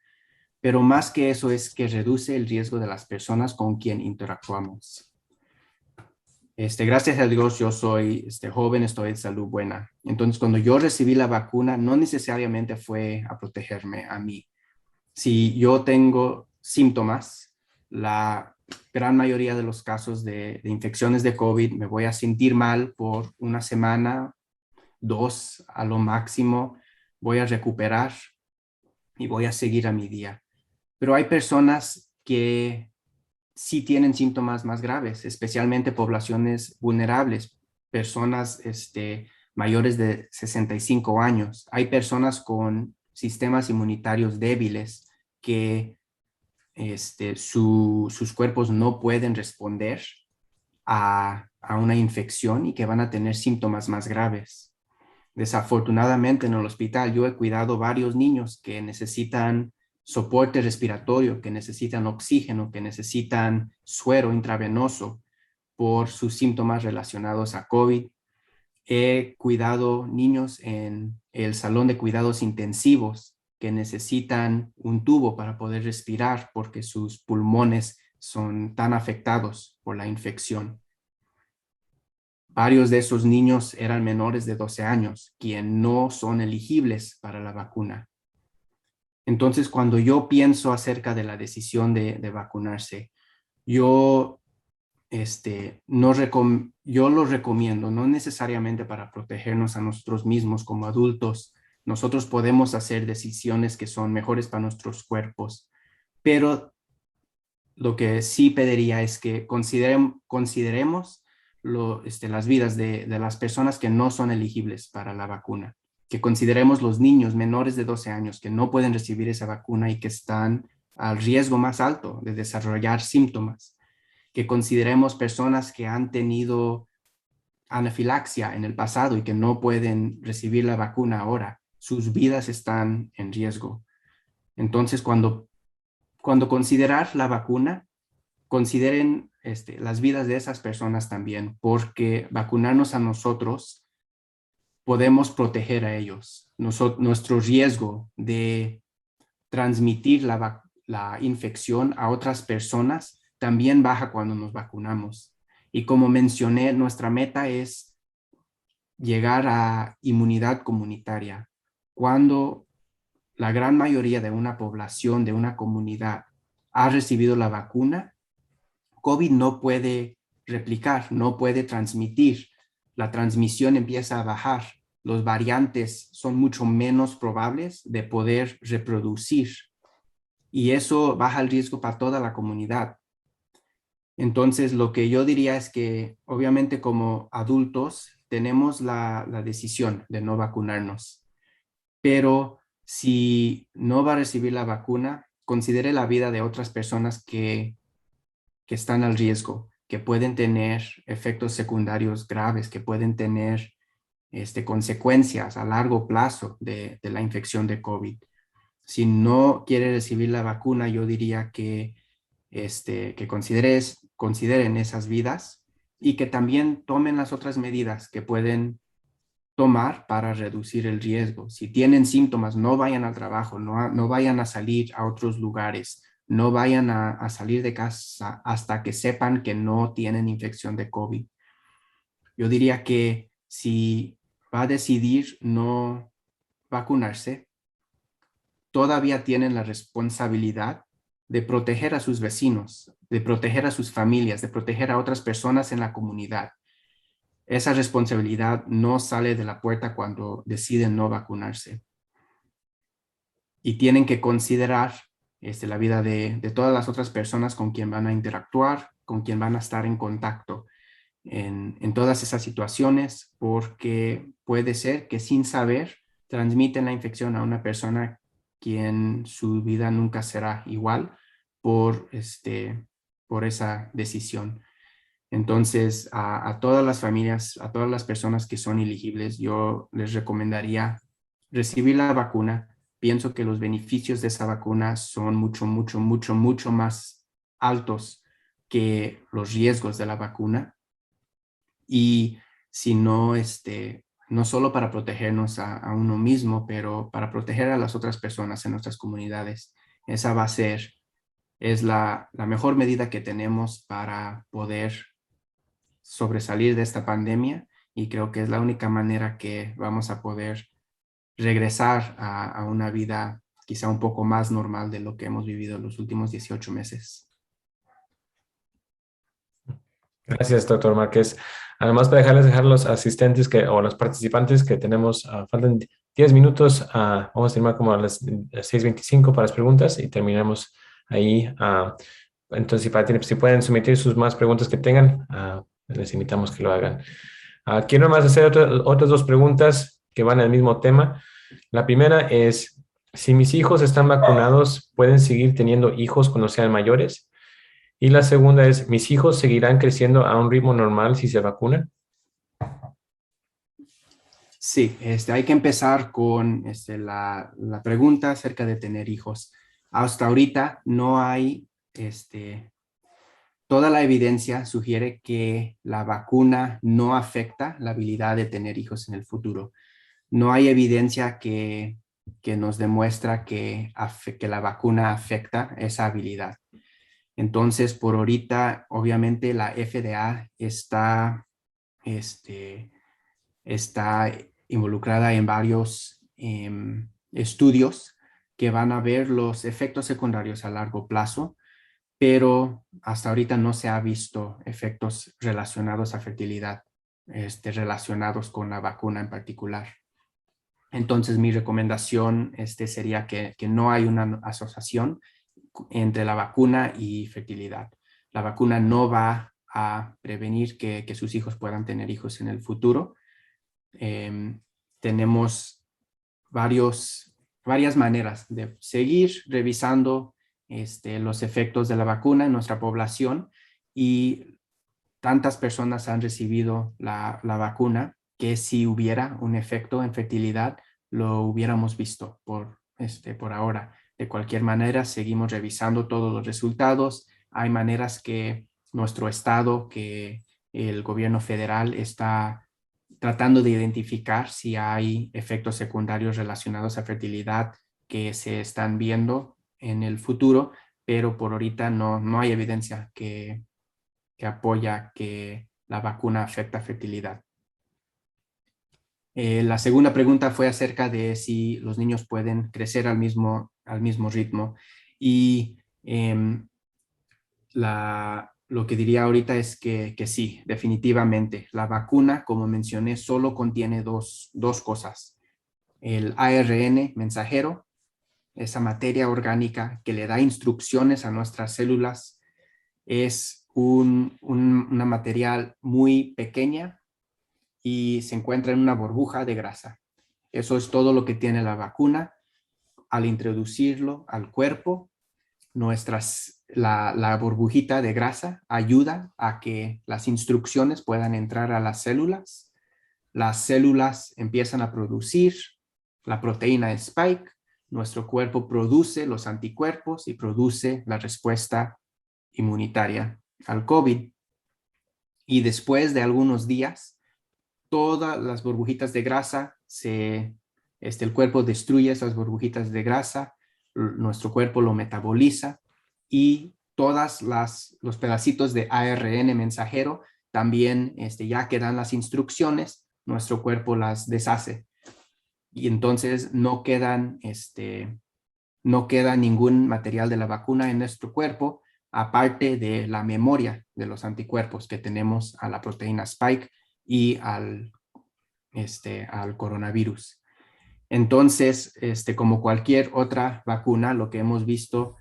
pero más que eso es que reduce el riesgo de las personas con quien interactuamos. Gracias a Dios, yo soy joven, estoy de salud buena. Entonces, cuando yo recibí la vacuna, no necesariamente fue a protegerme a mí. Si yo tengo síntomas, la gran mayoría de los casos de infecciones de COVID, me voy a sentir mal por 1 semana, 2 a lo máximo, voy a recuperar y voy a seguir a mi día. Pero hay personas que sí tienen síntomas más graves, especialmente poblaciones vulnerables, personas mayores de 65 años. Hay personas con sistemas inmunitarios débiles que sus cuerpos no pueden responder a una infección y que van a tener síntomas más graves. Desafortunadamente en el hospital yo he cuidado varios niños que necesitan soporte respiratorio, que necesitan oxígeno, que necesitan suero intravenoso por sus síntomas relacionados a COVID. He cuidado niños en el salón de cuidados intensivos que necesitan un tubo para poder respirar porque sus pulmones son tan afectados por la infección. Varios de esos niños eran menores de 12 años, quienes no son elegibles para la vacuna. Entonces, cuando yo pienso acerca de la decisión de vacunarse, yo, yo lo recomiendo, no necesariamente para protegernos a nosotros mismos como adultos. Nosotros podemos hacer decisiones que son mejores para nuestros cuerpos, pero lo que sí pediría es que consideremos las vidas de las personas que no son elegibles para la vacuna, que consideremos los niños menores de 12 años que no pueden recibir esa vacuna y que están al riesgo más alto de desarrollar síntomas, que consideremos personas que han tenido anafilaxia en el pasado y que no pueden recibir la vacuna ahora. Sus vidas están en riesgo. Entonces, cuando considerar la vacuna, consideren las vidas de esas personas también, porque vacunarnos a nosotros podemos proteger a ellos. Nuestro riesgo de transmitir la infección a otras personas también baja cuando nos vacunamos. Y como mencioné, nuestra meta es llegar a inmunidad comunitaria. Cuando la gran mayoría de una población, de una comunidad, ha recibido la vacuna, COVID no puede replicar, no puede transmitir. La transmisión empieza a bajar. Los variantes son mucho menos probables de poder reproducir y eso baja el riesgo para toda la comunidad. Entonces, lo que yo diría es que obviamente como adultos tenemos la decisión de no vacunarnos, pero si no va a recibir la vacuna, considere la vida de otras personas que están al riesgo, que pueden tener efectos secundarios graves, que pueden tener consecuencias a largo plazo de la infección de COVID. Si no quiere recibir la vacuna, yo diría que consideren esas vidas y que también tomen las otras medidas que pueden tomar para reducir el riesgo. Si tienen síntomas, no vayan al trabajo, no vayan a salir a otros lugares, no vayan a salir de casa hasta que sepan que no tienen infección de COVID. Yo diría que si va a decidir no vacunarse, todavía tienen la responsabilidad de proteger a sus vecinos, de proteger a sus familias, de proteger a otras personas en la comunidad. Esa responsabilidad no sale de la puerta cuando deciden no vacunarse. Y tienen que considerar la vida de todas las otras personas con quien van a interactuar, con quien van a estar en contacto en todas esas situaciones, porque puede ser que sin saber transmiten la infección a una persona quien su vida nunca será igual por esa decisión. Entonces, a todas las familias, a todas las personas que son elegibles, yo les recomendaría recibir la vacuna. Pienso que los beneficios de esa vacuna son mucho, mucho, mucho, mucho más altos que los riesgos de la vacuna. Y si no, no solo para protegernos a uno mismo, pero para proteger a las otras personas en nuestras comunidades. Esa va a ser, es la mejor medida que tenemos para poder sobresalir de esta pandemia y creo que es la única manera que vamos a poder regresar a una vida quizá un poco más normal de lo que hemos vivido en los últimos 18 meses. Gracias, doctor Márquez. Además, para dejar los asistentes o los participantes que tenemos, faltan 10 minutos, vamos a terminar como a las 6:25 para las preguntas y terminamos ahí. Entonces, si pueden someter sus más preguntas que tengan, les invitamos que lo hagan. Quiero más hacer otras dos preguntas que van al mismo tema. La primera es, si mis hijos están vacunados, ¿pueden seguir teniendo hijos cuando sean mayores? Y la segunda es, ¿mis hijos seguirán creciendo a un ritmo normal si se vacunan? Sí, hay que empezar con la pregunta acerca de tener hijos. Hasta ahorita no hay, toda la evidencia sugiere que la vacuna no afecta la habilidad de tener hijos en el futuro. No hay evidencia que nos demuestra que la vacuna afecta esa habilidad. Entonces, por ahorita, obviamente, la FDA este, está involucrada en varios estudios que van a ver los efectos secundarios a largo plazo, pero hasta ahorita no se ha visto efectos relacionados a fertilidad, relacionados con la vacuna en particular. Entonces, mi recomendación sería que no hay una asociación entre la vacuna y fertilidad. La vacuna no va a prevenir que sus hijos puedan tener hijos en el futuro. Tenemos varias maneras de seguir revisando los efectos de la vacuna en nuestra población, y tantas personas han recibido la vacuna que si hubiera un efecto en fertilidad, lo hubiéramos visto por ahora. De cualquier manera, seguimos revisando todos los resultados. Hay maneras que nuestro estado, que el gobierno federal está tratando de identificar si hay efectos secundarios relacionados a fertilidad que se están viendo en el futuro, pero por ahorita no hay evidencia que apoya que la vacuna afecta fertilidad. La segunda pregunta fue acerca de si los niños pueden crecer al mismo ritmo. Y lo que diría ahorita es que sí, definitivamente. La vacuna, como mencioné, solo contiene dos cosas. El ARN mensajero, esa materia orgánica que le da instrucciones a nuestras células, es una material muy pequeña y se encuentra en una burbuja de grasa. Eso es todo lo que tiene la vacuna. Al introducirlo al cuerpo, la burbujita de grasa ayuda a que las instrucciones puedan entrar a las células. Las células empiezan a producir la proteína Spike. Nuestro cuerpo produce los anticuerpos y produce la respuesta inmunitaria al COVID. Y después de algunos días, todas las burbujitas de grasa, el cuerpo destruye esas burbujitas de grasa, nuestro cuerpo lo metaboliza, y los pedacitos de ARN mensajero también, ya que dan las instrucciones, nuestro cuerpo las deshace. Y entonces no queda ningún material de la vacuna en nuestro cuerpo, aparte de la memoria de los anticuerpos que tenemos a la proteína Spike y al coronavirus. Entonces, como cualquier otra vacuna, lo que hemos visto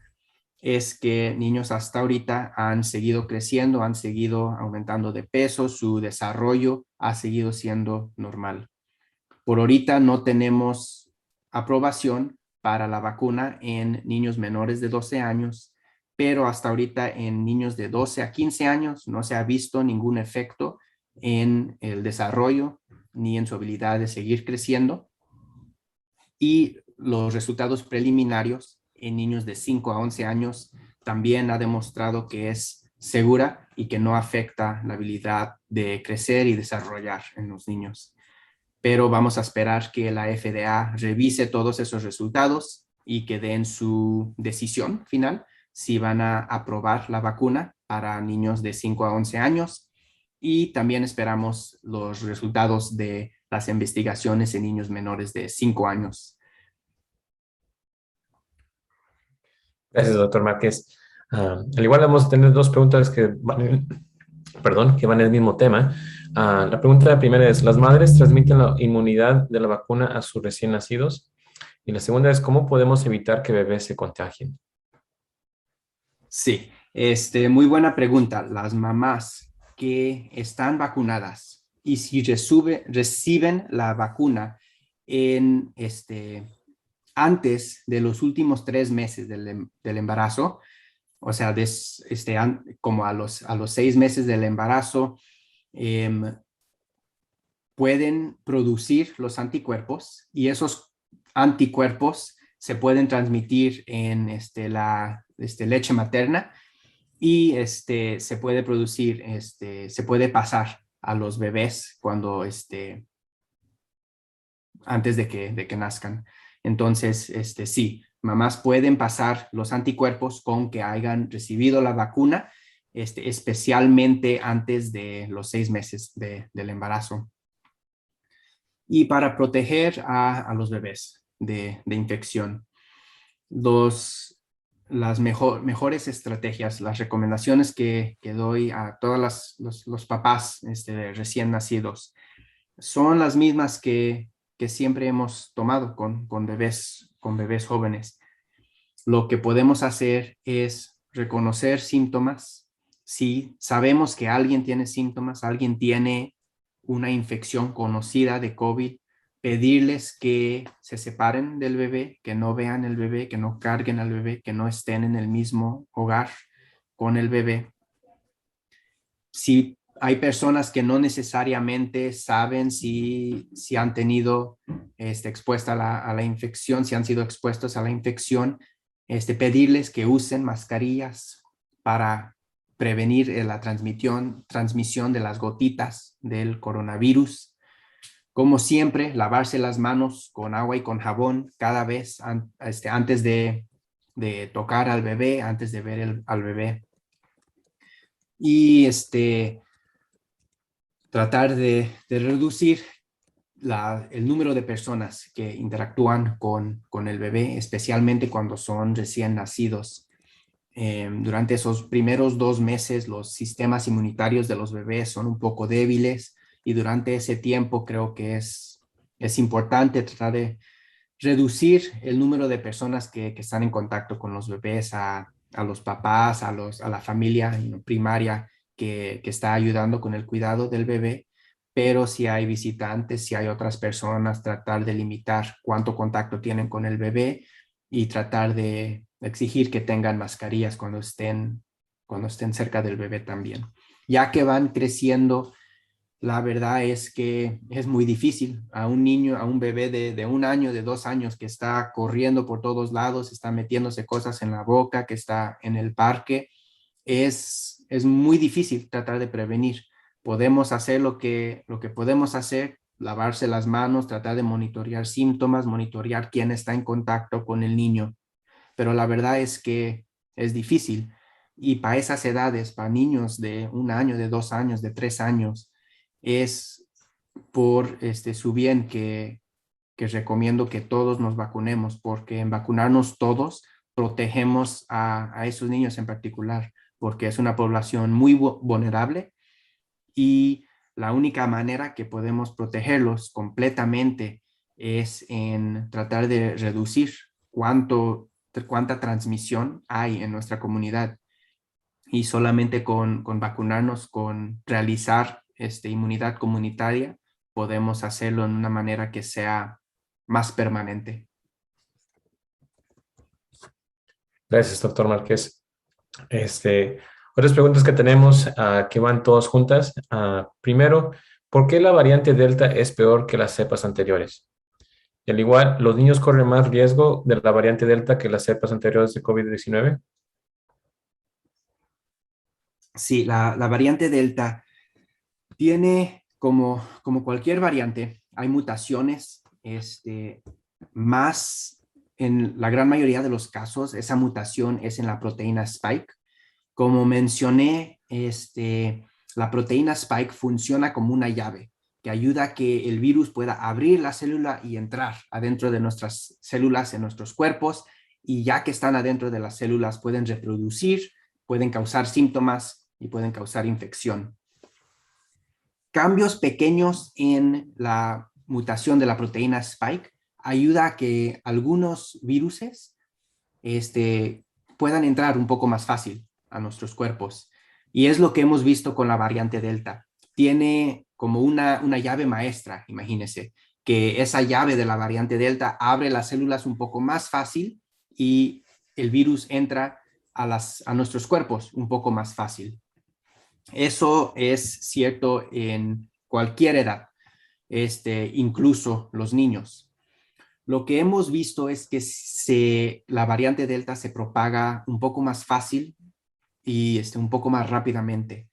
es que niños hasta ahorita han seguido creciendo, han seguido aumentando de peso, su desarrollo ha seguido siendo normal. Por ahorita no tenemos aprobación para la vacuna en niños menores de 12 años, pero hasta ahorita en niños de 12 a 15 años no se ha visto ningún efecto en el desarrollo ni en su habilidad de seguir creciendo. Y los resultados preliminarios en niños de 5 a 11 años también ha demostrado que es segura y que no afecta la habilidad de crecer y desarrollar en los niños. Pero vamos a esperar que la FDA revise todos esos resultados y que den su decisión final si van a aprobar la vacuna para niños de 5 a 11 años. Y también esperamos los resultados de las investigaciones en niños menores de 5 años. Gracias, doctor Márquez. Al igual vamos a tener dos preguntas que que van en el mismo tema. La pregunta primera es, ¿las madres transmiten la inmunidad de la vacuna a sus recién nacidos? Y la segunda es, ¿cómo podemos evitar que bebés se contagien? Sí, muy buena pregunta. Las mamás que están vacunadas y si reciben la vacuna en antes de los últimos 3 meses del embarazo, o sea, como a los 6 meses del embarazo, pueden producir los anticuerpos y esos anticuerpos se pueden transmitir en la leche materna y se puede producir, se puede pasar a los bebés cuando antes de que nazcan. Entonces, sí, mamás pueden pasar los anticuerpos con que hayan recibido la vacuna, especialmente antes de los 6 meses del embarazo. Y para proteger a los bebés de infección, las mejores estrategias, las recomendaciones que doy a todos los papás recién nacidos son las mismas que siempre hemos tomado con bebés jóvenes. Lo que podemos hacer es reconocer síntomas. Si sabemos que alguien tiene síntomas, alguien tiene una infección conocida de COVID, pedirles que se separen del bebé, que no vean el bebé, que no carguen al bebé, que no estén en el mismo hogar con el bebé. Si hay personas que no necesariamente saben si han tenido expuesta a la infección, si han sido expuestos a la infección, pedirles que usen mascarillas para prevenir la transmisión de las gotitas del coronavirus. Como siempre, lavarse las manos con agua y con jabón cada vez antes de tocar al bebé, antes de ver al bebé. Y tratar de reducir el número de personas que interactúan con el bebé, especialmente cuando son recién nacidos. Durante esos primeros 2 meses, los sistemas inmunitarios de los bebés son un poco débiles y durante ese tiempo creo que es importante tratar de reducir el número de personas que están en contacto con los bebés, a los papás, a la familia primaria que está ayudando con el cuidado del bebé, pero si hay visitantes, si hay otras personas, tratar de limitar cuánto contacto tienen con el bebé y tratar de exigir que tengan mascarillas cuando estén cerca del bebé también. Ya que van creciendo, la verdad es que es muy difícil a un niño, a un bebé de 1 año, de 2 años que está corriendo por todos lados, está metiéndose cosas en la boca, que está en el parque. Es muy difícil tratar de prevenir. Podemos hacer lo que podemos hacer, lavarse las manos, tratar de monitorear síntomas, monitorear quién está en contacto con el niño. Pero la verdad es que es difícil. Y para esas edades, para niños de 1 año, de 2 años, de 3 años, es por su bien que recomiendo que todos nos vacunemos, porque en vacunarnos todos protegemos a esos niños en particular, porque es una población muy vulnerable y la única manera que podemos protegerlos completamente es en tratar de reducir cuánta transmisión hay en nuestra comunidad. Y solamente con vacunarnos, con realizar inmunidad comunitaria, podemos hacerlo en una manera que sea más permanente. Gracias, doctor Márquez. Otras preguntas que tenemos que van todas juntas. Primero, ¿por qué la variante Delta es peor que las cepas anteriores? Y al igual, ¿los niños corren más riesgo de la variante Delta que las cepas anteriores de COVID-19? Sí, la variante Delta tiene, como cualquier variante, hay mutaciones, más en la gran mayoría de los casos, esa mutación es en la proteína Spike. Como mencioné, la proteína Spike funciona como una llave que ayuda a que el virus pueda abrir la célula y entrar adentro de nuestras células en nuestros cuerpos, y ya que están adentro de las células pueden reproducir, pueden causar síntomas y pueden causar infección. Cambios pequeños en la mutación de la proteína Spike ayuda a que algunos viruses puedan entrar un poco más fácil a nuestros cuerpos. Y es lo que hemos visto con la variante Delta. Tiene como una llave maestra, imagínense, que esa llave de la variante Delta abre las células un poco más fácil y el virus entra a nuestros cuerpos un poco más fácil. Eso es cierto en cualquier edad. incluso los niños. Lo que hemos visto es que la variante Delta se propaga un poco más fácil y un poco más rápidamente.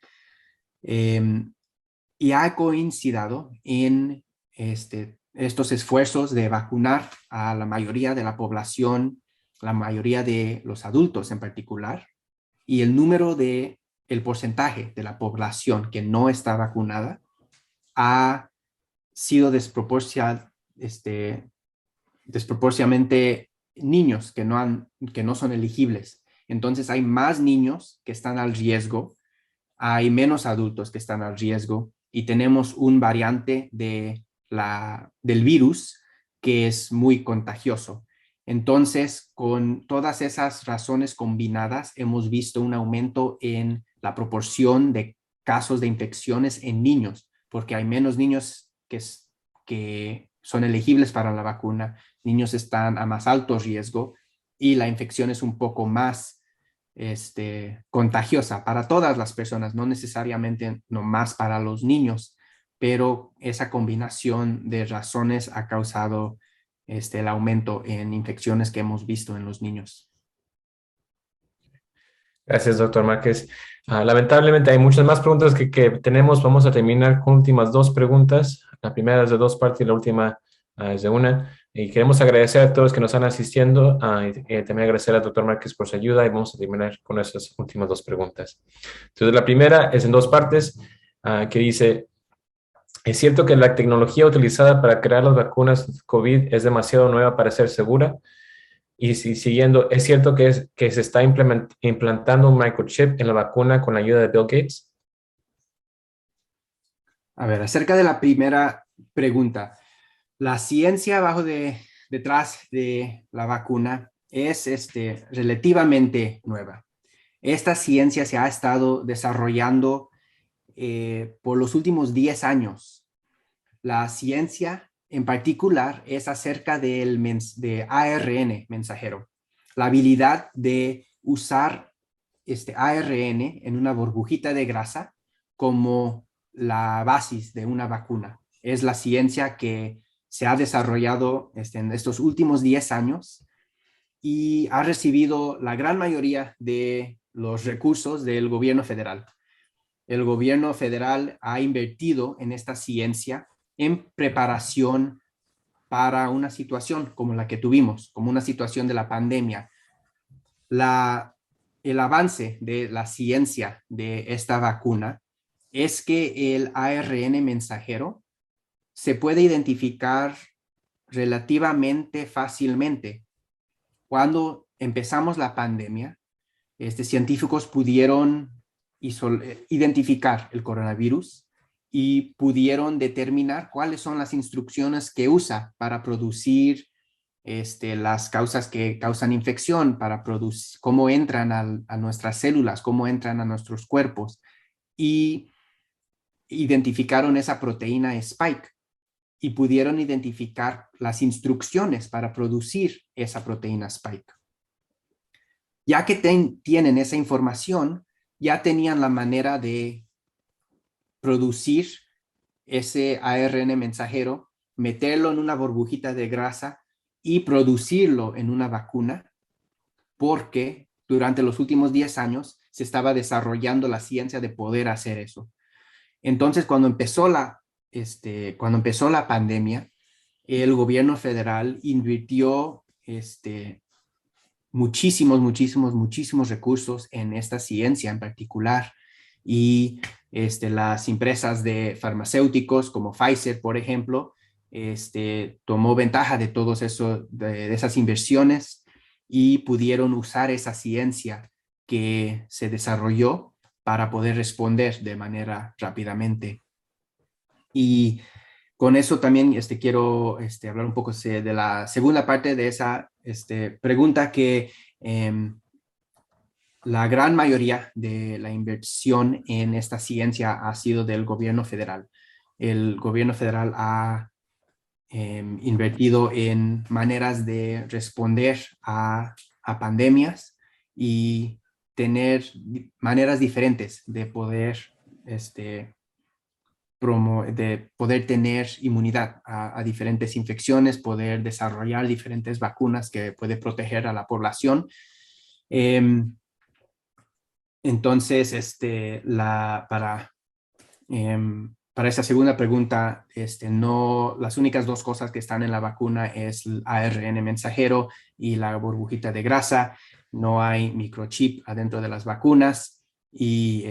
Y ha coincidido en estos esfuerzos de vacunar a la mayoría de la población, la mayoría de los adultos en particular, y el porcentaje de la población que no está vacunada ha sido desproporcionadamente niños que no son elegibles. Entonces hay más niños que están al riesgo, hay menos adultos que están al riesgo y tenemos un variante del virus que es muy contagioso. Entonces, con todas esas razones combinadas, hemos visto un aumento en la proporción de casos de infecciones en niños, porque hay menos niños que son elegibles para la vacuna, niños están a más alto riesgo y la infección es un poco más contagiosa para todas las personas, no necesariamente nomás para los niños, pero esa combinación de razones ha causado el aumento en infecciones que hemos visto en los niños. Gracias, doctor Márquez. Lamentablemente hay muchas más preguntas que tenemos. Vamos a terminar con últimas dos preguntas. La primera es de dos partes y la última es de una. Y queremos agradecer a todos que nos están asistiendo y también agradecer al doctor Márquez por su ayuda y vamos a terminar con esas últimas dos preguntas. Entonces, la primera es en dos partes que dice, ¿es cierto que la tecnología utilizada para crear las vacunas COVID es demasiado nueva para ser segura? Y siguiendo, ¿es cierto que se está implantando un microchip en la vacuna con la ayuda de Bill Gates? A ver, acerca de la primera pregunta, la ciencia detrás de la vacuna es relativamente nueva. Esta ciencia se ha estado desarrollando por los últimos 10 años. La ciencia en particular es acerca de ARN mensajero, la habilidad de usar este ARN en una burbujita de grasa como la base de una vacuna. Es la ciencia que se ha desarrollado en estos últimos 10 años y ha recibido la gran mayoría de los recursos del gobierno federal. El gobierno federal ha invertido en esta ciencia en preparación para una situación como la que tuvimos, como una situación de la pandemia. El avance de la ciencia de esta vacuna es que el ARN mensajero se puede identificar relativamente fácilmente. Cuando empezamos la pandemia, científicos pudieron identificar el coronavirus y pudieron determinar cuáles son las instrucciones que usa para producir las causas que causan infección, para producir, cómo entran a nuestras células, cómo entran a nuestros cuerpos. Y identificaron esa proteína Spike y pudieron identificar las instrucciones para producir esa proteína Spike. Ya que tienen esa información, ya tenían la manera de producir ese ARN mensajero, meterlo en una burbujita de grasa y producirlo en una vacuna, porque durante los últimos 10 años se estaba desarrollando la ciencia de poder hacer eso. Entonces, cuando empezó la pandemia, el gobierno federal invirtió muchísimos recursos en esta ciencia en particular y las empresas de farmacéuticos como Pfizer, por ejemplo, tomó ventaja de todos de esas inversiones y pudieron usar esa ciencia que se desarrolló para poder responder de manera rápidamente. Y con eso también quiero hablar un poco de la segunda parte de esa pregunta que la gran mayoría de la inversión en esta ciencia ha sido del gobierno federal. El gobierno federal ha invertido en maneras de responder a pandemias y tener maneras diferentes de poder de poder tener inmunidad a diferentes infecciones, poder desarrollar diferentes vacunas que puede proteger a la población. Entonces, para esa segunda pregunta, no, las únicas dos cosas que están en la vacuna es el ARN mensajero y la burbujita de grasa. No hay microchip adentro de las vacunas y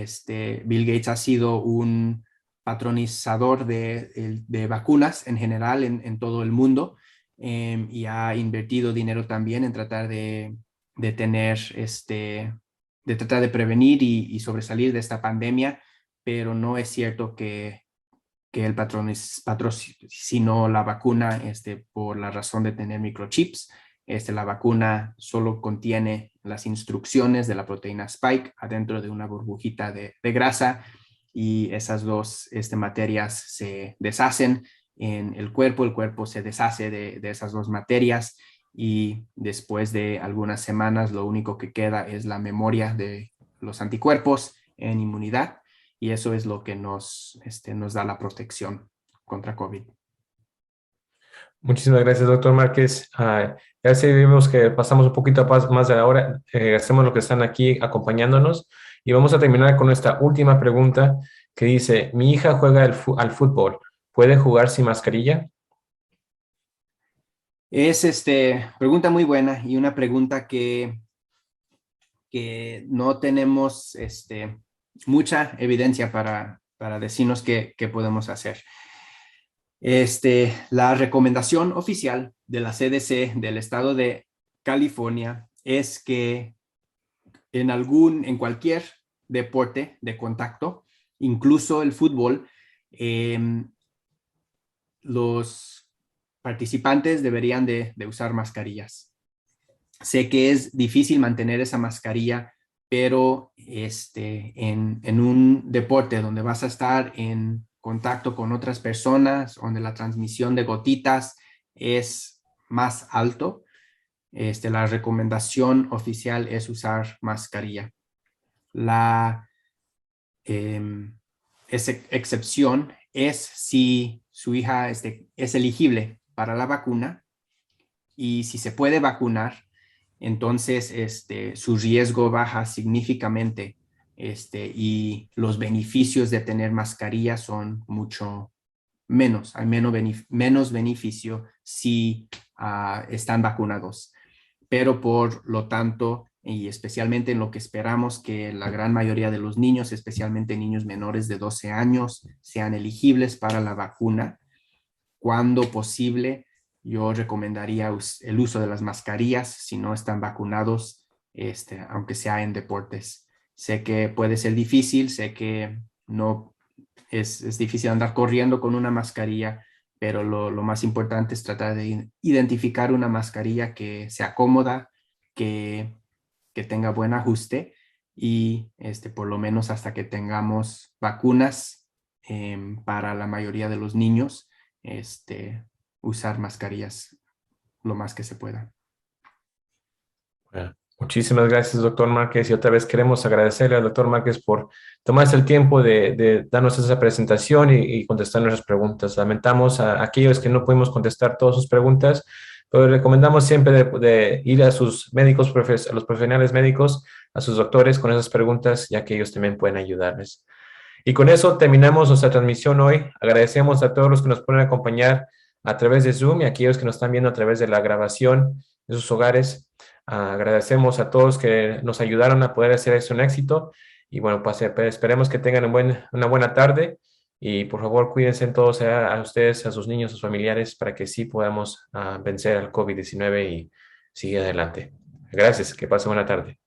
Bill Gates ha sido un patronizador de vacunas en general en todo el mundo, y ha invertido dinero también en tratar de tener de tratar de prevenir y sobresalir de esta pandemia, pero no es cierto que el patrocinó la vacuna por la razón de tener microchips. La vacuna solo contiene las instrucciones de la proteína Spike adentro de una burbujita de grasa, y esas dos materias se deshacen en el cuerpo se deshace de esas dos materias, y después de algunas semanas lo único que queda es la memoria de los anticuerpos en inmunidad, y eso es lo que nos da la protección contra COVID. Muchísimas gracias, doctor Márquez. Ya sí vimos que pasamos un poquito más de la hora. Hacemos lo que están aquí acompañándonos y vamos a terminar con nuestra última pregunta que dice, mi hija juega al fútbol, ¿puede jugar sin mascarilla? Es pregunta muy buena y una pregunta que no tenemos mucha evidencia para decirnos qué podemos hacer. La recomendación oficial de la CDC del estado de California es que en cualquier deporte de contacto, incluso el fútbol, los participantes deberían de usar mascarillas. Sé que es difícil mantener esa mascarilla, pero en un deporte donde vas a estar en contacto con otras personas, donde la transmisión de gotitas es más alto, la recomendación oficial es usar mascarilla. La excepción es si su hija es elegible para la vacuna y si se puede vacunar, entonces su riesgo baja significativamente, y los beneficios de tener mascarilla son mucho menos. Hay menos beneficio si están vacunados. Pero por lo tanto, y especialmente en lo que esperamos que la gran mayoría de los niños, especialmente niños menores de 12 años, sean elegibles para la vacuna, cuando posible, yo recomendaría el uso de las mascarillas si no están vacunados, aunque sea en deportes. Sé que puede ser difícil, sé que no es difícil andar corriendo con una mascarilla, pero lo más importante es tratar de identificar una mascarilla que sea cómoda, que tenga buen ajuste, y por lo menos hasta que tengamos vacunas para la mayoría de los niños, usar mascarillas lo más que se pueda. Bueno, muchísimas gracias, doctor Márquez. Y otra vez queremos agradecerle al doctor Márquez por tomarse el tiempo de darnos esa presentación y contestar nuestras preguntas. Lamentamos a aquellos que no pudimos contestar todas sus preguntas, pero recomendamos siempre de ir a sus médicos, a los profesionales médicos, a sus doctores con esas preguntas, ya que ellos también pueden ayudarles. Y con eso terminamos nuestra transmisión hoy. Agradecemos a todos los que nos pueden acompañar a través de Zoom y a aquellos que nos están viendo a través de la grabación de sus hogares. Agradecemos a todos que nos ayudaron a poder hacer eso un éxito. Y bueno, pues esperemos que tengan una buena tarde. Y por favor, cuídense todos a ustedes, a sus niños, a sus familiares, para que sí podamos vencer al COVID-19 y seguir adelante. Gracias, que pasen buena tarde.